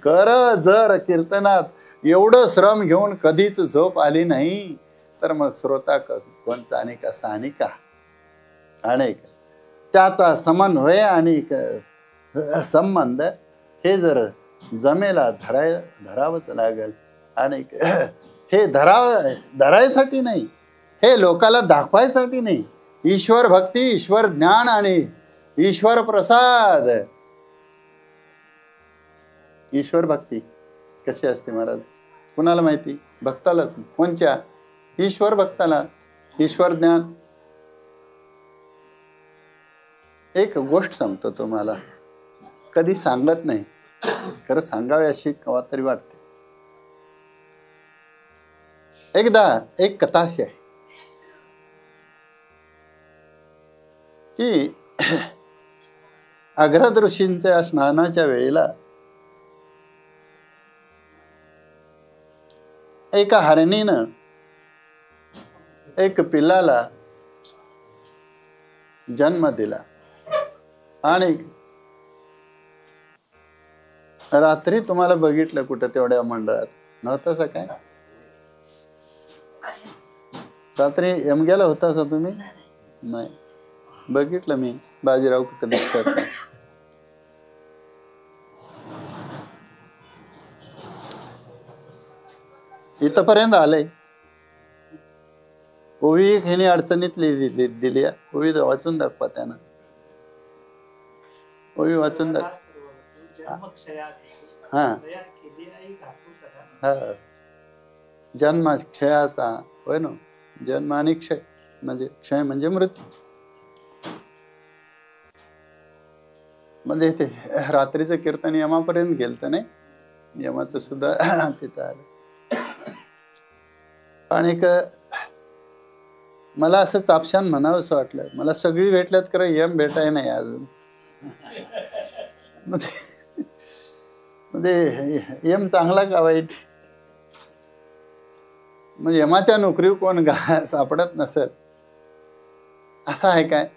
Speaker 1: खरं जर कीर्तनात एवढं श्रम घेऊन कधीच झोप आली नाही तर मग श्रोता कोणचा आणि कसा आणि का आणि त्याचा समन्वय आणि संबंध हे जर जमेला धरावंच लागेल. आणि हे धरायसाठी नाही, हे लोकाला दाखवायसाठी नाही. ईश्वर भक्ती, ईश्वर ज्ञान आणि ईश्वर प्रसाद. ईश्वर भक्ती कशी असते महाराज? कुणाला माहिती? भक्तालाच. कोणच्या? ईश्वर भक्ताला. ईश्वर ज्ञान. एक गोष्ट सांगतो तुम्हाला, कधी सांगत नाही, खरं सांगावे अशी केव्हा तरी वाटते. एकदा एक कथा अशी आहे की अग्रद ऋषींच्या स्नानाच्या वेळेला एका हरणीनं एक पिल्लाला जन्म दिला आणि रात्री तुम्हाला बघितलं कुठं तेवढ्या मंडळात नव्हतं काय? रात्री यमग्याला होता सा तुम्ही? नाही, बघितलं मी. बाजीराव कुठं दिसतात. इथपर्यंत आलंय. ओवी हिने अडचणीत दिली. ओवी वाचून दाखवा त्यांना. ओवी वाचून दाखवा. हा हा, जन्म क्षयाचा होय ना. जन्म आणि क्षय म्हणजे क्षय म्हणजे मृत्यू. म्हणजे ते रात्रीचं कीर्तन यमापर्यंत गेलतं नाही. यमाचं सुद्धा तिथं आलं. आणि मला असं चापशान म्हणावं असं वाटलं. मला सगळी भेटल्यात खरं यम भेटाय नाही अजून. म्हणजे यम चांगला का वाईट? म्हणजे यमाच्या नोकरी कोण सापडत नसत असं आहे काय?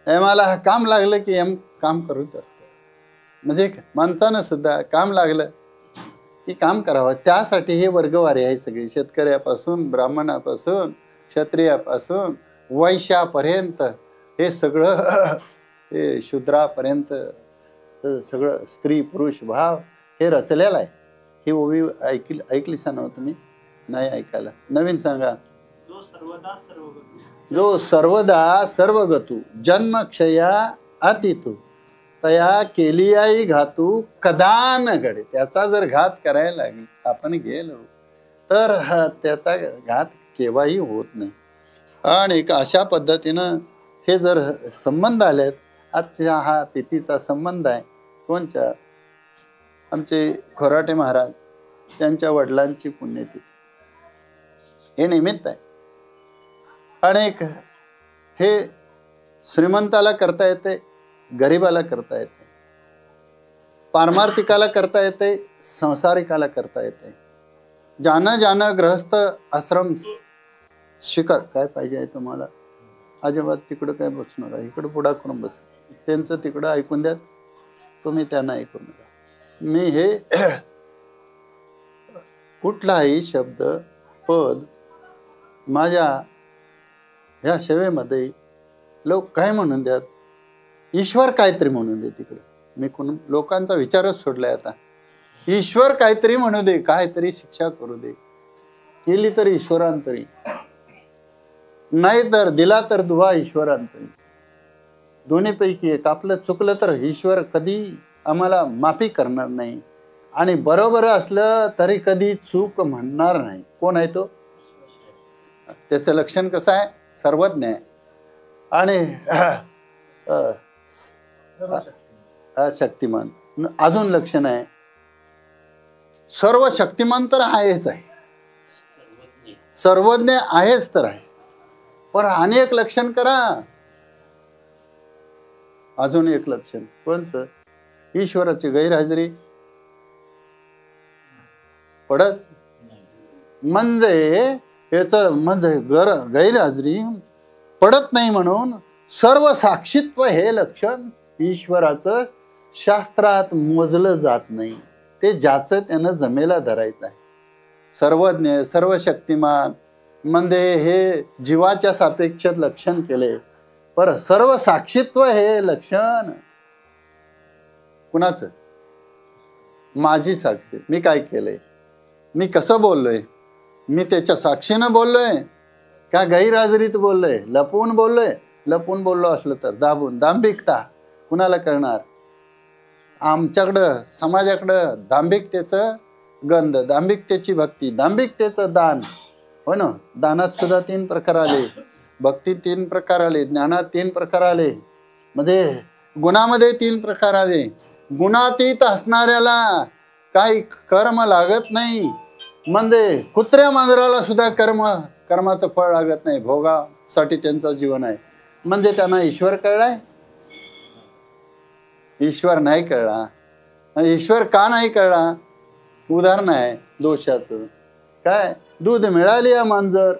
Speaker 1: यमाला काम लागलं की यम काम करत असतो. म्हणजे माणसानं सुद्धा काम लागलं की काम करावं. त्यासाठी हे वर्गवारी आहे सगळी. शेतकऱ्यापासून ब्राह्मणापासून क्षत्रियापासून वैश्यापर्यंत हे सगळं हे शूद्रापर्यंत सगळं स्त्री पुरुष भाव हे रचलेलं आहे. ही ओवी ऐकली सा नव्हतं तुम्ही? नाही ऐकायला. नवीन सांगा. जो सर्वदा सर्वगतू जन्मक्षया अतितू तया केलियाई घातू कदान घडे. त्याचा जर घात करायला लागेल आपण गेलो तर त्याचा घात केव्हाही होत नाही. आणि अशा पद्धतीनं हे जर संबंध आलेत. आजच्या हा तिथीचा संबंध आहे. कोणच्या? आमचे खोराटे महाराज त्यांच्या वडिलांची पुण्यतिथी हे निमित्त आहे. अनेक हे श्रीमंताला करता येते, गरीबाला करता येते, पारमार्थिकाला करता येते, संसारिकाला करता येते. ज्यानं गृहस्थ आश्रम स्वीकार. काय पाहिजे आहे तुम्हाला? अजिबात तिकडं काय बसू नका. इकडं पुढा करून बस. त्यांचं तिकडं ऐकून द्या, तुम्ही त्यांना ऐकू नका. मी हे कुठलाही शब्द पद माझ्या ह्या सेवेमध्ये लोक काय म्हणून द्यात, ईश्वर काहीतरी म्हणून दे. तिकडं मी कोण लोकांचा विचारच सोडलाय आता. ईश्वर काहीतरी म्हणू दे, काहीतरी शिक्षा करू दे. केली तर ईश्वरांतरी, नाही तर दिला तर दुवा ईश्वरांतरी. दोन्हीपैकी एक. आपलं चुकलं तर ईश्वर कधी आम्हाला माफी करणार नाही आणि बरोबर असलं तरी कधी चूक म्हणणार नाही. कोण आहे तो? त्याचं लक्षण कसं आहे? सर्वज्ञ आहे आणि शक्तिमान. अजून लक्षण आहे सर्व शक्तिमान तर आहेच आहे, सर्वज्ञ आहेच तर आहे. पण आणि एक लक्षण करा. अजून एक लक्षण कोणचं? ईश्वराची गैरहजेरी पडत म्हणजे याचं म्हणजे गैरहजेरी पडत नाही. म्हणून सर्व साक्षीत्व हे लक्षण ईश्वराचं शास्त्रात मोजलं जात नाही. ते ज्याचं त्यानं जमेला धरायचं आहे. सर्वज्ञ सर्व शक्तिमान म्हणजे हे जीवाच्या सापेक्ष लक्षण केले. पर सर्व साक्षीत्व हे लक्षण कुणाचं? माझी साक्षी. मी काय केलंय, मी कसं बोललोय, मी त्याच्या साक्षीनं बोललोय का गैरहजेरीत बोललोय, लपवून बोललोय? लपवून बोललो असलं तर दाबून. दांभिकता कुणाला कळणार? आमच्याकडं समाजाकडं दांभिकतेचं गंध, दांभिकतेची भक्ती, दांभिकतेचं दान. हो ना. दानात सुद्धा 3 प्रकार आले, भक्ती 3 प्रकार आले, ज्ञानात 3 प्रकार आले, मध्ये गुणामध्ये 3 प्रकार आले. गुणातीत असणाऱ्याला काही कर्म लागत नाही. म्हणजे कुत्र्या मांजराला सुद्धा कर्माचं फळ लागत नाही. भोगासाठी त्यांचं जीवन आहे. म्हणजे त्यांना ईश्वर कळलाय. ईश्वर नाही कळला. ईश्वर का नाही कळला? उदाहरण आहे दोषाचं. काय? दूध मिळाली या मांजर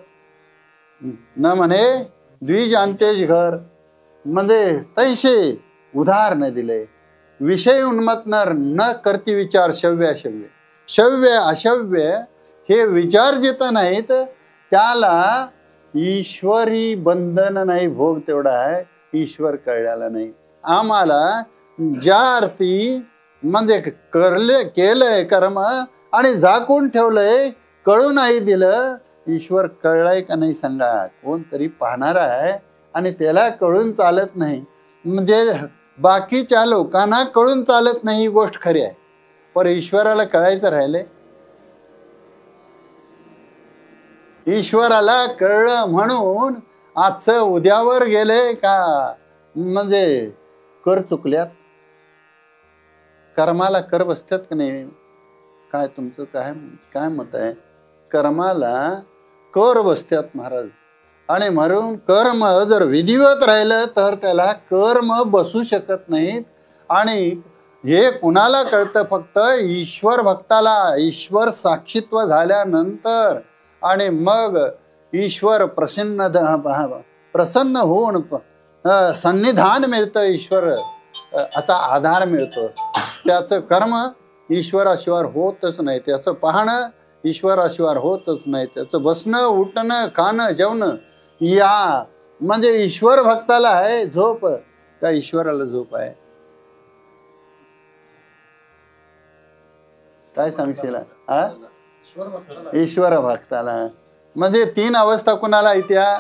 Speaker 1: न म्हणे द्विज अंतेज घर, म्हणजे तैसे उदाहरण दिले. विषय उन्मत्तर न करती विचार शव्य अशव्य. शव्य अशव्य हे विचार जिथं नाहीत त्याला ईश्वरी बंधन नाही, भोग तेवढा आहे, ईश्वर कळलेला नाही. आम्हाला ज्या अर्थी म्हणजे केलंय कर्म आणि झाकून ठेवलंय, कळू नाही दिलं, ईश्वर कळलाय का नाही सांगा? कोणतरी पाहणार आहे आणि त्याला कळून चालत नाही. म्हणजे बाकीच्या लोकांना कळून चालत नाही ही गोष्ट खरी आहे, पण ईश्वराला कळायचं राहिले. ईश्वराला कळलं म्हणून आजचं उद्यावर गेले का म्हणजे कर चुकल्यात. कर्माला कर बसतात का नाही? काय तुमचं काय मत आहे? कर्माला कर बसतात महाराज. आणि म्हणून कर्म जर विधिवत राहिलं तर त्याला कर्म बसू शकत नाहीत. आणि हे कुणाला कळतं? फक्त ईश्वर भक्ताला. ईश्वर साक्षीत्व झाल्यानंतर आणि मग ईश्वर प्रसन्न होऊन सन्निधान मिळतं, ईश्वराचा आधार मिळतो. त्याचं कर्म ईश्वराशिवाय होतच नाही, त्याचं पाहणं ईश्वराशिवाय होतच नाही, त्याचं बसणं उठणं खाणं जेवणं या म्हणजे ईश्वर भक्ताला आहे झोप का ईश्वराला झोप आहे? काय सांगशील? ईश्वर भक्ताला. म्हणजे तीन अवस्था कुणाला येत्या?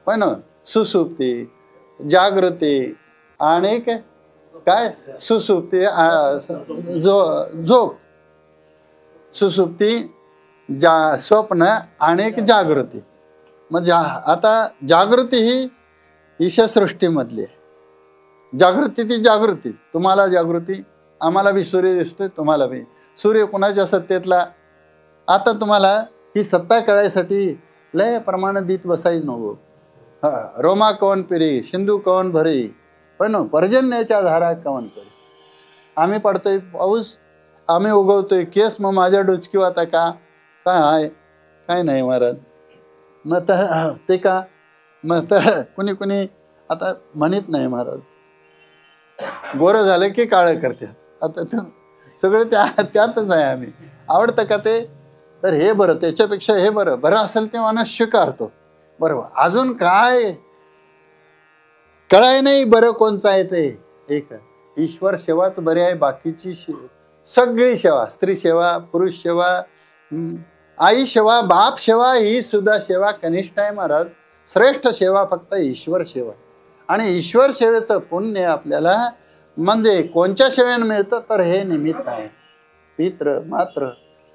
Speaker 1: पण सुसुप्ती, जागृती आणि काय? सुसुप्ती, झोप, सुसुप्ती, स्वप्न आणि जागृती. म्हणजे आता जागृती ही ईशसृष्टीमधली आहे. जागृती ती जागृतीच. तुम्हाला जागृती, आम्हाला बी सूर्य दिसतोय, तुम्हाला बी सूर्य कुणाच्या सत्तेतला. आता तुम्हाला ही सत्ता कळायसाठी लय प्रमाण देत बसायच नको. रोमा कवन पिरी, सिंधू कवन भरी, पण पर्जन्याच्या धारा कवन करी. आम्ही पडतोय पाऊस, आम्ही उगवतोय केस, मग माझ्या डोचकी आता का काय आहे? काय नाही महाराज. मग तर ते का मग तर कुणी आता म्हणत नाही महाराज. गोरं झालं की काळं करतात. आता सगळं त्यातच आहे. आम्ही आवडतं का ते? तर हे बरं, त्याच्यापेक्षा हे बरं असेल ते माणूस स्वीकारतो. बरोबर. अजून काय कळाय नाही बरं कोणचं आहे ते? एक ईश्वर सेवाच बरी आहे. बाकीची सगळी सेवा, स्त्री सेवा, पुरुष सेवा, आई सेवा, बाप सेवा ही सुद्धा सेवा कनिष्ठ आहे महाराज. श्रेष्ठ सेवा फक्त ईश्वर सेवा. आणि ईश्वर सेवेचं पुण्य आपल्याला म्हणजे कोणत्या सेवेनं मिळतं? तर हे निमित्त आहे. पित्र मात्र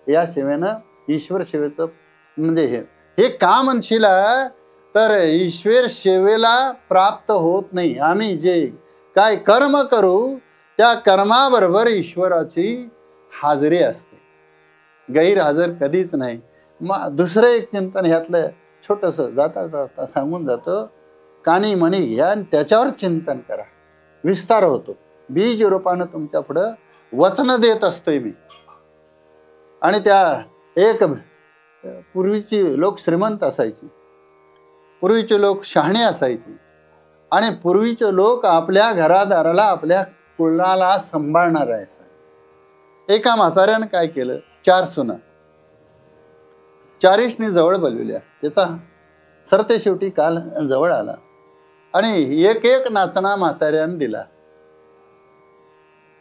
Speaker 1: या सेवेनं ईश्वर सेवेचं म्हणजे हे का म्हणशील तर ईश्वर सेवेला प्राप्त होत नाही. आम्ही जे काय कर्म करू त्या कर्माबरोबर ईश्वराची हाजरी असते, गैरहजर कधीच नाही. मग दुसरं एक चिंतन ह्यातलं छोटंसं जाता जाता सांगून जातं. कानी मणी घ्या आणि त्याच्यावर चिंतन करा, विस्तार होतो. बीज रूपानं तुमच्या पुढं वचन देत असतोय मी. आणि त्या एक पूर्वीची लोक श्रीमंत असायची, पूर्वीचे लोक शहाणे असायचे आणि पूर्वीचे लोक आपल्या घरादाराला आपल्या कुळाला सांभाळणार असायचे. एका म्हाताऱ्यानं काय केलं? 4 सुना 40नी जवळ बोलविल्या. त्याचा सरते शेवटी काल जवळ आला आणि एक एक नाचना म्हाताऱ्यानं दिला.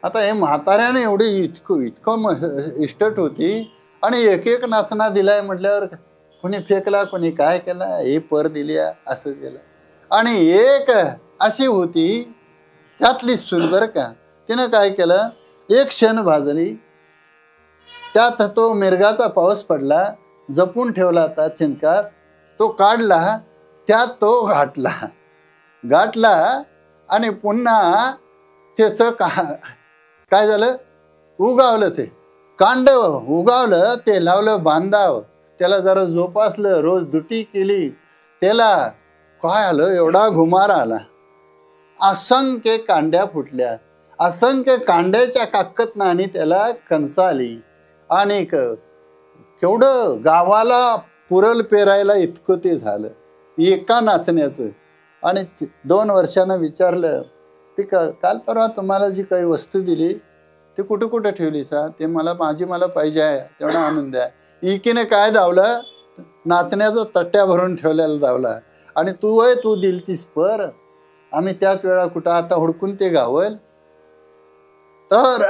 Speaker 1: आता हे म्हाताऱ्याने एवढी इतकं इष्टट होती आणि एक एक नाचना दिलाय म्हटल्यावर कोणी फेकला, कोणी काय केला, हे पर दिल्या असं केलं. आणि एक अशी होती त्यातली सून बरं का, तिनं काय केलं? एक शेण भाजली, त्यात तो मिरगाचा पाऊस पडला, जपून ठेवला होता चिंकात, तो काढला, त्यात तो गाठला आणि पुन्हा त्याचं काय झालं? उगावलं. ते कांड उगावलं, ते लावलं बांधाव, त्याला जरा जोपासलं, रोज दुटी केली, त्याला काय आलं? एवढा घुमार आला. असंख्य कांड्या फुटल्या, असंख्य कांड्याच्या काकतनं आणि त्याला कणसं आली. आणि केवढं गावाला पुरल पेरायला इतकं ते झालं एका नाचण्याचं. आणि 2 वर्षानं विचारलं, ते काल परवा तुम्हाला जी काही वस्तू दिली ती कुठं कुठं ठेवली सा? ते मला पाहिजे आहे तेवढा आणून द्या. इकीने काय धावलं, नाचण्याचा तट्ट्या भरून ठेवलेला धावला. आणि तू दिलतीस पर आम्ही त्याच वेळा कुठं आता हुडकून ते गावल. तर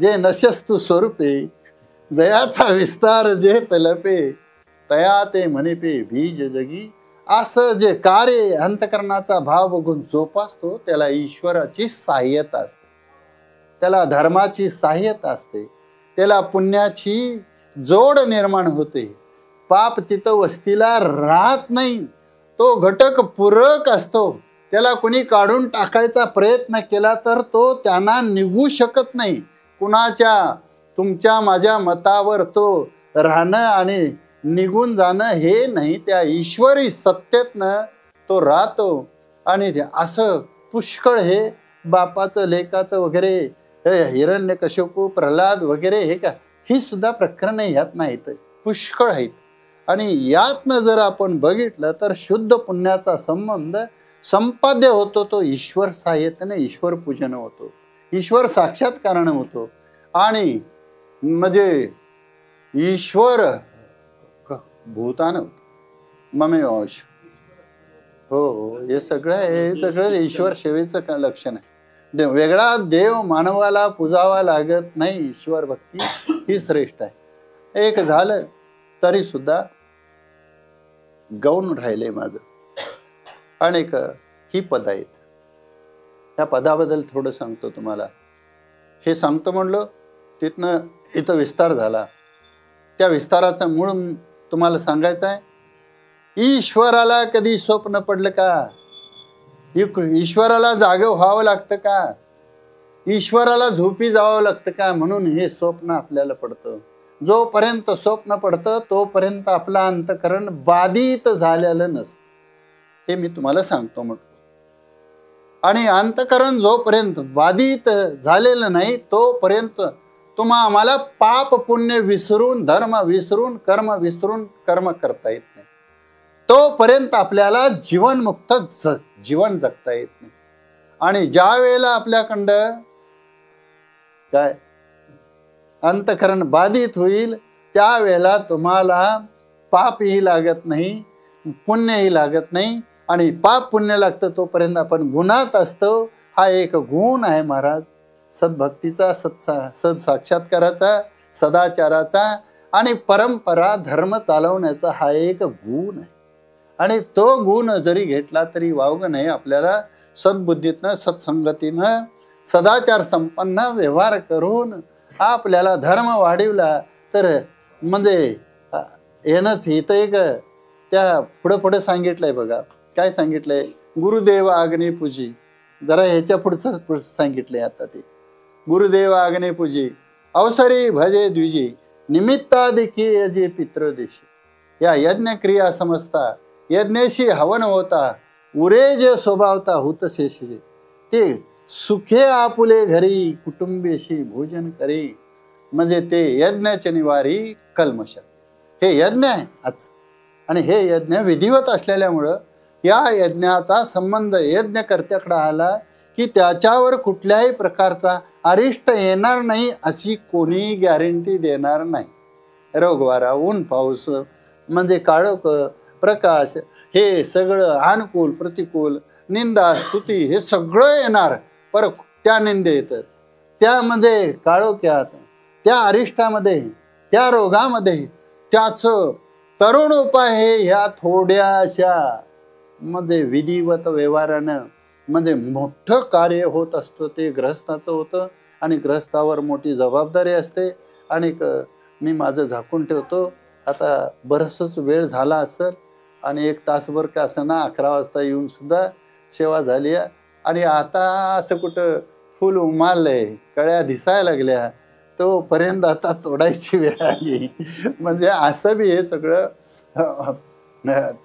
Speaker 1: जे नशस्तु स्वरूपे जयाचा विस्तार जे तलपे तया ते म्हणेपे बीज जगी. असं जे कार्य अंतकरणाचा भाव बघून जोपासतो त्याला ईश्वराची सहाय्यता असते, त्याला धर्माची सहाय्यता असते, त्याला पुण्याची जोड निर्माण होते. पाप तिथं वस्तीला राहत नाही, तो घटक पूरक असतो. त्याला कुणी काढून टाकायचा प्रयत्न केला तर तो त्यांना निघू शकत नाही. कुणाच्या तुमच्या माझ्या मतावर तो राहणं आणि निघून जाणं हे नाही, त्या ईश्वरी सत्तेतनं तो राहतो. आणि असं पुष्कळ हे बापाचं लेकाचं वगैरे हिरण्यकश्यपू प्रल्हाद वगैरे हे का ही सुद्धा प्रकरणं ह्यात नाहीत, पुष्कळ आहेत. आणि यातनं जर आपण बघितलं तर शुद्ध पुण्याचा संबंध संपाद्य होतो, तो ईश्वर सहाय्यतेने ईश्वर पूजन होतो, ईश्वर साक्षात्कारण होतो. आणि म्हणजे ईश्वर भूतान ममेव अंश. हो, हे सगळं ईश्वर सेवेचं लक्षण आहे. वेगळा देव मानवाला पूजावा लागत नाही, ईश्वर भक्ती ही श्रेष्ठ आहे. एक झालं तरी सुद्धा गौण राहिले माझं. अनेक ही पद आहेत, त्या पदाबद्दल थोडं सांगतो तुम्हाला. हे सांगतो म्हणलं तिथनं इथं विस्तार झाला, त्या विस्ताराचं मूळ तुम्हाला सांगायचं आहे. ईश्वराला कधी स्वप्न पडलं का? ईश्वराला जागे व्हावं लागतं का? ईश्वराला झोपी जावं लागतं का? म्हणून हे स्वप्न आपल्याला पडतं. जोपर्यंत स्वप्न पडतं तोपर्यंत आपलं अंतकरण बाधित झालेलं नसतं, हे मी तुम्हाला सांगतो म्हटलं. आणि अंतकरण जोपर्यंत बाधित झालेलं नाही तोपर्यंत आम्हाला पाप पुण्य विसरून, धर्म विसरून, कर्म करता येत नाही. तोपर्यंत आपल्याला जीवनमुक्त जीवन जगता येत नाही. आणि ज्या वेळेला आपल्याकडं काय अंतकरण बाधित होईल त्यावेळेला तुम्हाला पापही लागत नाही, पुण्यही लागत नाही. आणि पाप पुण्य लागतं तोपर्यंत आपण गुणात असतो. हा एक गुण आहे महाराज, सद्भक्तीचा, सद साक्षात्काराचा, सदाचाराचा आणि परंपरा धर्म चालवण्याचा हा एक गुण आहे. आणि तो गुण जरी घेतला तरी वावगं नाही. आपल्याला सद्बुद्धीतनं, सत्संगतीनं, सदाचार संपन्न व्यवहार करून आपल्याला धर्म वाढवला तर म्हणजे येणंच. इथं एक त्या पुढं सांगितलंय बघा, काय सांगितलंय? गुरुदेव आग्ने पूजी. जरा ह्याच्या पुढचं सांगितलंय आता ते. गुरुदेव आग्ने पूजी अवसरी भजे द्विजी निमित्तादिकी यजे पितृदेशी. या यज्ञक्रिया समजता यज्ञेशी हवन होता उरेज स्वभावता हुतशेषे. ते सुखे आपुले घरी कुटुंबेशी भोजन करी. म्हणजे ते यज्ञाच्या निवारी कल्मश. हे यज्ञ आहे आज. आणि हे यज्ञ विधिवत असलेल्यामुळं या यज्ञाचा संबंध यज्ञकर्त्याकडे आला की त्याच्यावर कुठल्याही प्रकारचा अरिष्ट येणार नाही अशी कोणी गॅरंटी देणार नाही. रोगवारा, ऊन पाऊस म्हणजे काळोख प्रकाश हे सगळं अनुकूल प्रतिकूल, निंदा स्तुती हे सगळं येणार. पर त्या निंदे येतात, त्यामध्ये काळोख्यात, त्या अरिष्टामध्ये, त्या रोगामध्ये त्याचं तरुण उपाय हे ह्या थोड्याशा मध्ये विधिवत व्यवहारानं म्हणजे मोठं कार्य होत असतं. ते ग्रहस्थाचं होतं आणि ग्रहस्थावर मोठी जबाबदारी असते. आणि मी माझं झाकून ठेवतो, आता बरंचसंच वेळ झाला असेल आणि 1 तासभर का असं 11 वाजता येऊन सुद्धा सेवा झाली आहे. आणि आता असं कुठं फुल उमाललंय, कळ्या दिसायला लागल्या, तोपर्यंत आता तोडायची वेळ आली. म्हणजे असं बी हे सगळं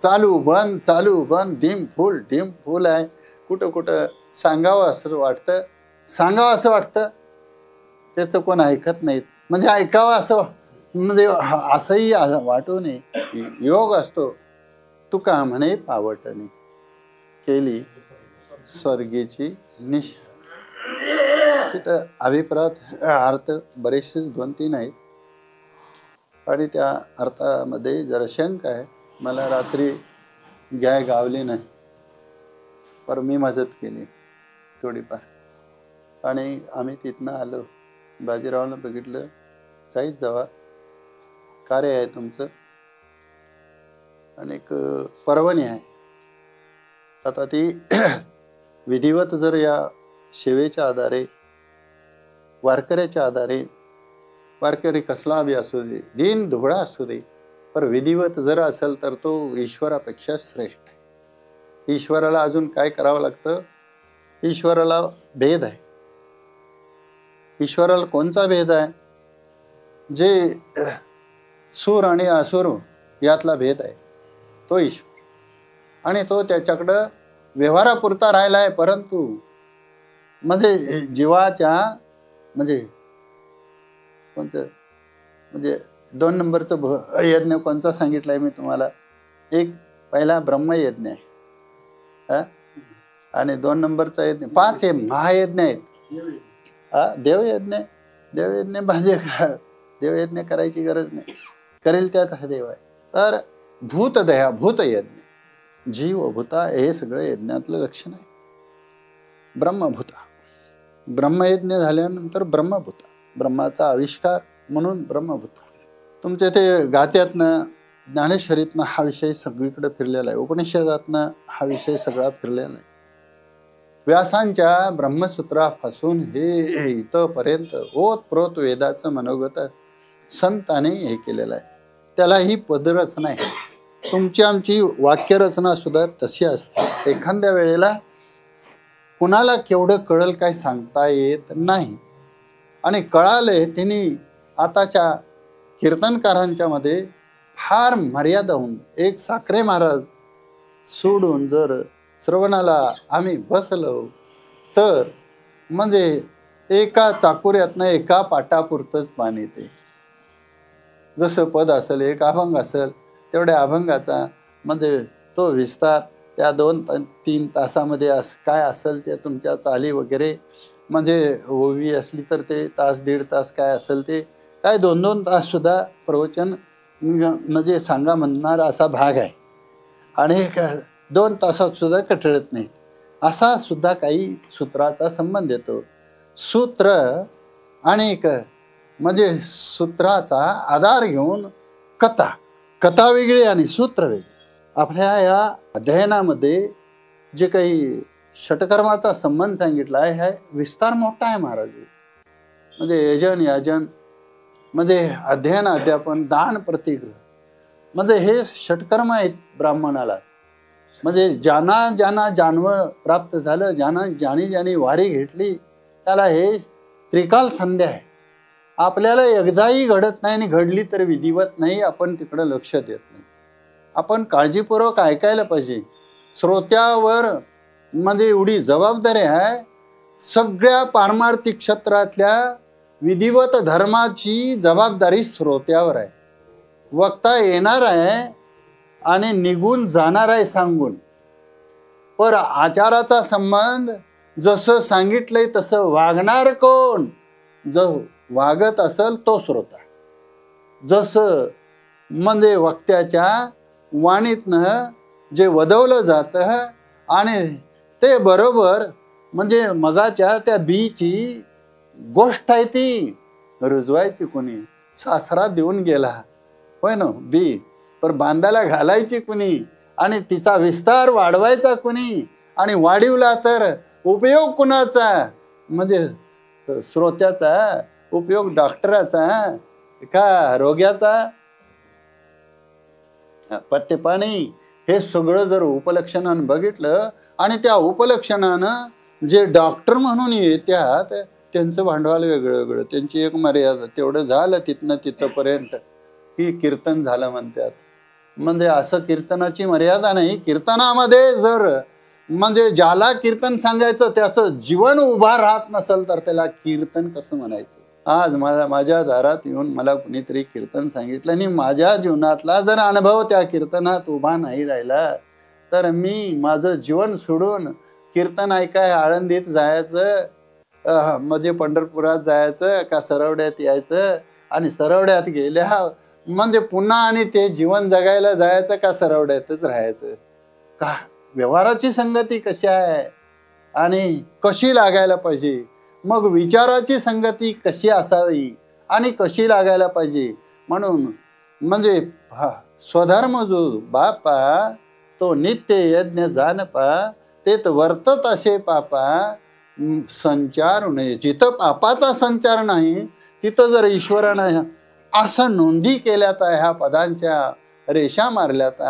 Speaker 1: चालू बंद ढिम फुल आहे. कुठं सांगावं असं वाटतं त्याचं कोण ऐकत नाहीत. म्हणजे ऐकावं असं म्हणजे असंही वाटू नये. योग असतो. तुका म्हणे पावटणे केली स्वर्गीची निशा. तिथं अभिप्रात अर्थ बरेचसेच 2-3 आहेत आणि त्या अर्थामध्ये जरा शंका आहे. मला रात्री गावली नाही, पर मी मदत केली थोडीफार आणि आम्ही तिथनं आलो. बाजीरावला बघितलं, जाईत जावा, कार्य आहे तुमचं आणि एक पर्वणी आहे. आता ती विधिवत जर या सेवेच्या आधारे, वारकऱ्याच्या आधारे, वारकरी कसला बी असू दे, दिन दुबळा असू दे, पर विधिवत जर असेल तर तो ईश्वरापेक्षा श्रेष्ठ आहे. ईश्वराला अजून काय करावं लागतं? ईश्वराला भेद आहे. ईश्वराला कोणचा भेद आहे? जे सूर आणि असुर यातला भेद आहे तो ईश्वर, आणि तो त्याच्याकडं व्यवहारापुरता राहिला आहे. परंतु म्हणजे जीवाच्या म्हणजे कोणचं म्हणजे 2 नंबरचं यज्ञ कोणचा सांगितलंय मी तुम्हाला? एक पहिला ब्रह्मयज्ञ आहे आणि 2 नंबरचा यज्ञ, 5 हे महायज्ञ आहेत. देवयज्ञ. देवयज्ञ म्हणजे देवयज्ञ करायची गरज नाही, करेल त्यात हा देव आहे. तर भूतयज्ञ, जीव भूता हे सगळं यज्ञातलं लक्षण आहे. ब्रह्मभूता, ब्रह्मयज्ञ झाल्यानंतर ब्रह्मभूता, ब्रह्माचा आविष्कार म्हणून ब्रह्मभूता. तुमच्या इथे गात्यातनं, ज्ञानेश्वरीतनं हा विषय सगळीकडे फिरलेला आहे. उपनिषदातनं हा विषय सगळा फिरलेला आहे. व्यासांच्या ब्रह्मसूत्रापासून हे इथपर्यंत ओतप्रोत वेदाचं मनोगत संतांनी हे केलेलं आहे. त्याला ही पदरचना आहे. तुमची आमची वाक्यरचना सुद्धा तशी असते. एखाद्या वेळेला कुणाला केवढं कळल काय सांगता येत नाही, आणि कळाले त्यांनी आताच्या कीर्तनकारांच्या मध्ये फार मर्यादा होऊन, एक साखरे महाराज सोडून जर श्रवणाला आम्ही बसलो तर म्हणजे एका चाकुऱ्यातनं एका पाटापुरतंच पाणी येते. जसं पद असेल, एक अभंग असेल, तेवढ्या अभंगाचा म्हणजे तो विस्तार त्या 2-3 तासामध्ये काय असेल ते तुमच्या चाली वगैरे, म्हणजे ओवी असली तर ते तास 1.5 तास काय असेल ते, काय 2-2 तास सुद्धा प्रवचन म्हणजे सांगा म्हणणारा असा भाग आहे. आणि 2 तासात सुद्धा कठळत नाहीत. असा सुद्धा काही सूत्राचा संबंध येतो. सूत्र आणि म्हणजे सूत्राचा आधार घेऊन कथा वेगळी आणि सूत्र वेगळी. आपल्या या अध्ययनामध्ये जे काही षटकर्माचा संबंध सांगितला आहे, हा विस्तार मोठा आहे महाराज. म्हणजे यजन याजन म्हणजे अध्ययन अध्यापन दान प्रतिग्रह म्हणजे हे षटकर्म आहेत ब्राह्मणाला. म्हणजे ज्यांना जानवं प्राप्त झालं, ज्यानी वारी घेतली, त्याला हे त्रिकाल संध्या आहे. आपल्याला एकदाही घडत नाही आणि घडली तर विधिवत नाही, आपण तिकडं लक्ष देत नाही. आपण काळजीपूर्वक ऐकायला पाहिजे. श्रोत्यावर म्हणजे एवढी जबाबदारी आहे. सगळ्या पारमार्थिक क्षेत्रातल्या विधिवत धर्माची जबाबदारी श्रोत्यावर आहे. वक्ता येणार आहे आणि निघून जाणार आहे सांगून, पर आचाराचा संबंध जसं सांगितलंय तसं वागणार कोण? जो वागत असेल तो श्रोता. जसं म्हणजे वक्त्याच्या वाणीतनं जे वदवलं जातं आणि ते बरोबर म्हणजे मगाच्या त्या बीची गोष्ट आहे ती रुजवायची कुणी? सासरा देऊन गेला होय ना बी, पर बांधायला घालायची कुणी आणि तिचा विस्तार वाढवायचा कुणी, आणि वाढवला तर उपयोग कुणाचा? म्हणजे श्रोत्याचा उपयोग डॉक्टराचा का रोग्याचा? पथ्यपाणी हे सगळं जर उपलक्षणानं बघितलं आणि त्या उपलक्षणानं जे डॉक्टर म्हणून येतात त्यांचं भांडवल वेगळं, त्यांची एक मर्यादा. तेवढं झालं तिथनं तिथंपर्यंत की कीर्तन झालं म्हणतात. म्हणजे असं कीर्तनाची मर्यादा नाही. कीर्तनामध्ये जर म्हणजे ज्याला कीर्तन सांगायचं त्याचं जीवन उभा राहत नसेल तर त्याला कीर्तन कसं म्हणायचं? आज माझ्या दारात येऊन मला कुणीतरी कीर्तन सांगितलं आणि माझ्या जीवनातला जर अनुभव त्या कीर्तनात उभा नाही राहिला तर मी माझं जीवन सोडून कीर्तन ऐकाय आळंदीत जायचं, म्हणजे पंढरपुरात जायचं का सरवड्यात यायचं, आणि सरवड्यात गेल्या म्हणजे पुन्हा आणि ते जीवन जगायला जायचं का सरवड्यातच राहायचं? का व्यवहाराची संगती कशी आहे आणि कशी लागायला पाहिजे, मग विचाराची संगती कशी असावी आणि कशी लागायला पाहिजे. म्हणून म्हणजे स्वधर्म जो बापा तो नित्य यज्ञ जानपा, तेत वर्तत असे पापा संचार नये. जिथं पापाचा संचार नाही तिथं जर ईश्वरानं असं नोंदी केल्यात, ह्या पदांच्या रेषा मारल्यात,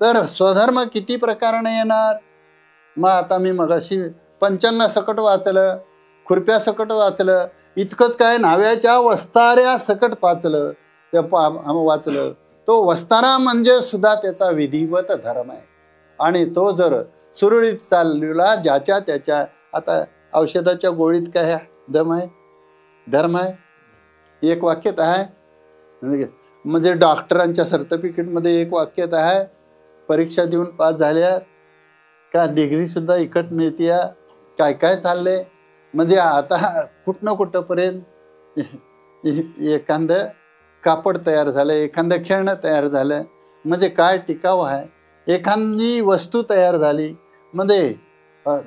Speaker 1: तर स्वधर्म किती प्रकाराने येणार. मग आता मी मगाशी पंचांग सकट वाचलं, खुरप्या सकट वाचलं, इतकंच काय नाव्याच्या वस्ताऱ्या सकट वाचलं वाचलं. तो वस्तारा म्हणजे सुद्धा त्याचा विधिवत धर्म आहे. आणि तो जर सुरळीत चालला ज्याच्या त्याच्या, आता औषधाच्या गोळीत काय दम आहे, धर्म आहे. एक वाक्यात आहे, म्हणजे डॉक्टरांच्या सर्टिफिकेटमध्ये एक वाक्यात आहे, परीक्षा देऊन पास झाल्या का डिग्री सुद्धा इकट मिळते. काय काय चाललंय म्हणजे आता कुठनं कुठंपर्यंत एखादं कापड तयार झालं, एखादं खेळणं तयार झालं, म्हणजे काय टिकाव आहे. एखादी वस्तू तयार झाली म्हणजे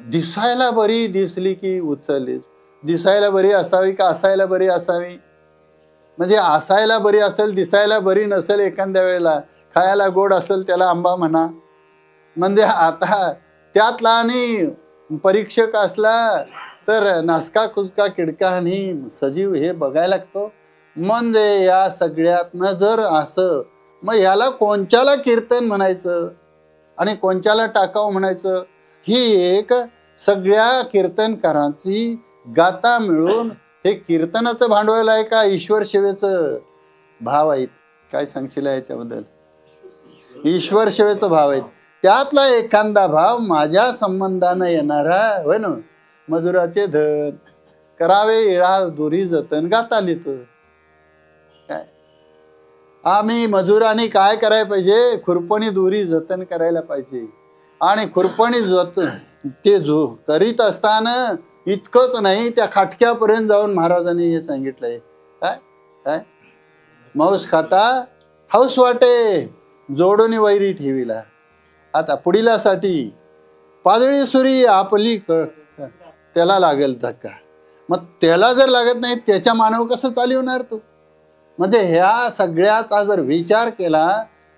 Speaker 1: दिसायला बरी दिसली की उचलली, दिसायला बरी असावी का असायला बरी असावी, म्हणजे असायला बरी असेल दिसायला बरी नसेल. एखाद्या वेळेला खायला गोड असेल त्याला आंबा म्हणा. म्हणजे आता त्यातला आणि परीक्षक असला तर नासका कुचका किडका आणि सजीव हे बघायला लागतो. म्हणजे या सगळ्यातनं जर असं, मग ह्याला कोणच्याला कीर्तन म्हणायचं आणि कोणच्याला टाकाव म्हणायचं, ही एक सगळ्या कीर्तनकारांची गाथा मिळून हे कीर्तनाचं भांडवल आहे का ईश्वर सेवेचं भाव आहेत? काय सांगशील याच्याबद्दल? ईश्वर सेवेचं भाव आहेत. त्यातला एखादा भाव माझ्या संबंधानं येणारा होय ना, मजुराचे धन करावे इळा दुरी जतन गाता लिहितो. काय आम्ही मजुरांनी काय करायला पाहिजे? खुरपणी दुरी जतन करायला पाहिजे. आणि खुरपणी ते जो करीत असताना इतकंच नाही, त्या खाटक्यापर्यंत जाऊन महाराजांनी हे सांगितलंय. काय काय मांस खाता हौस वाटे जोडून वैरी ठेवीला. आता पुढीलासाठी पाजळी सुरी आपली त्याला लागेल धक्का. मग त्याला जर लागत नाही त्याच्या मानव कसं चालवणार तो? म्हणजे ह्या सगळ्याचा जर विचार केला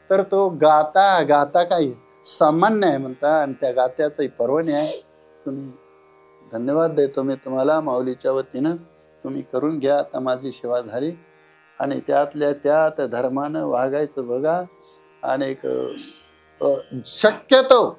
Speaker 1: तर तो गाता काही सामान्य आहे म्हणता, आणि त्या गात्याचाही पर्वणी आहे. तुम्ही धन्यवाद देतो मी तुम्हाला माऊलीच्या वतीनं. तुम्ही करून घ्या. आता माझी सेवा झाली आणि त्यातल्या त्यात धर्मानं वागायचं बघा. आणि शक्यतो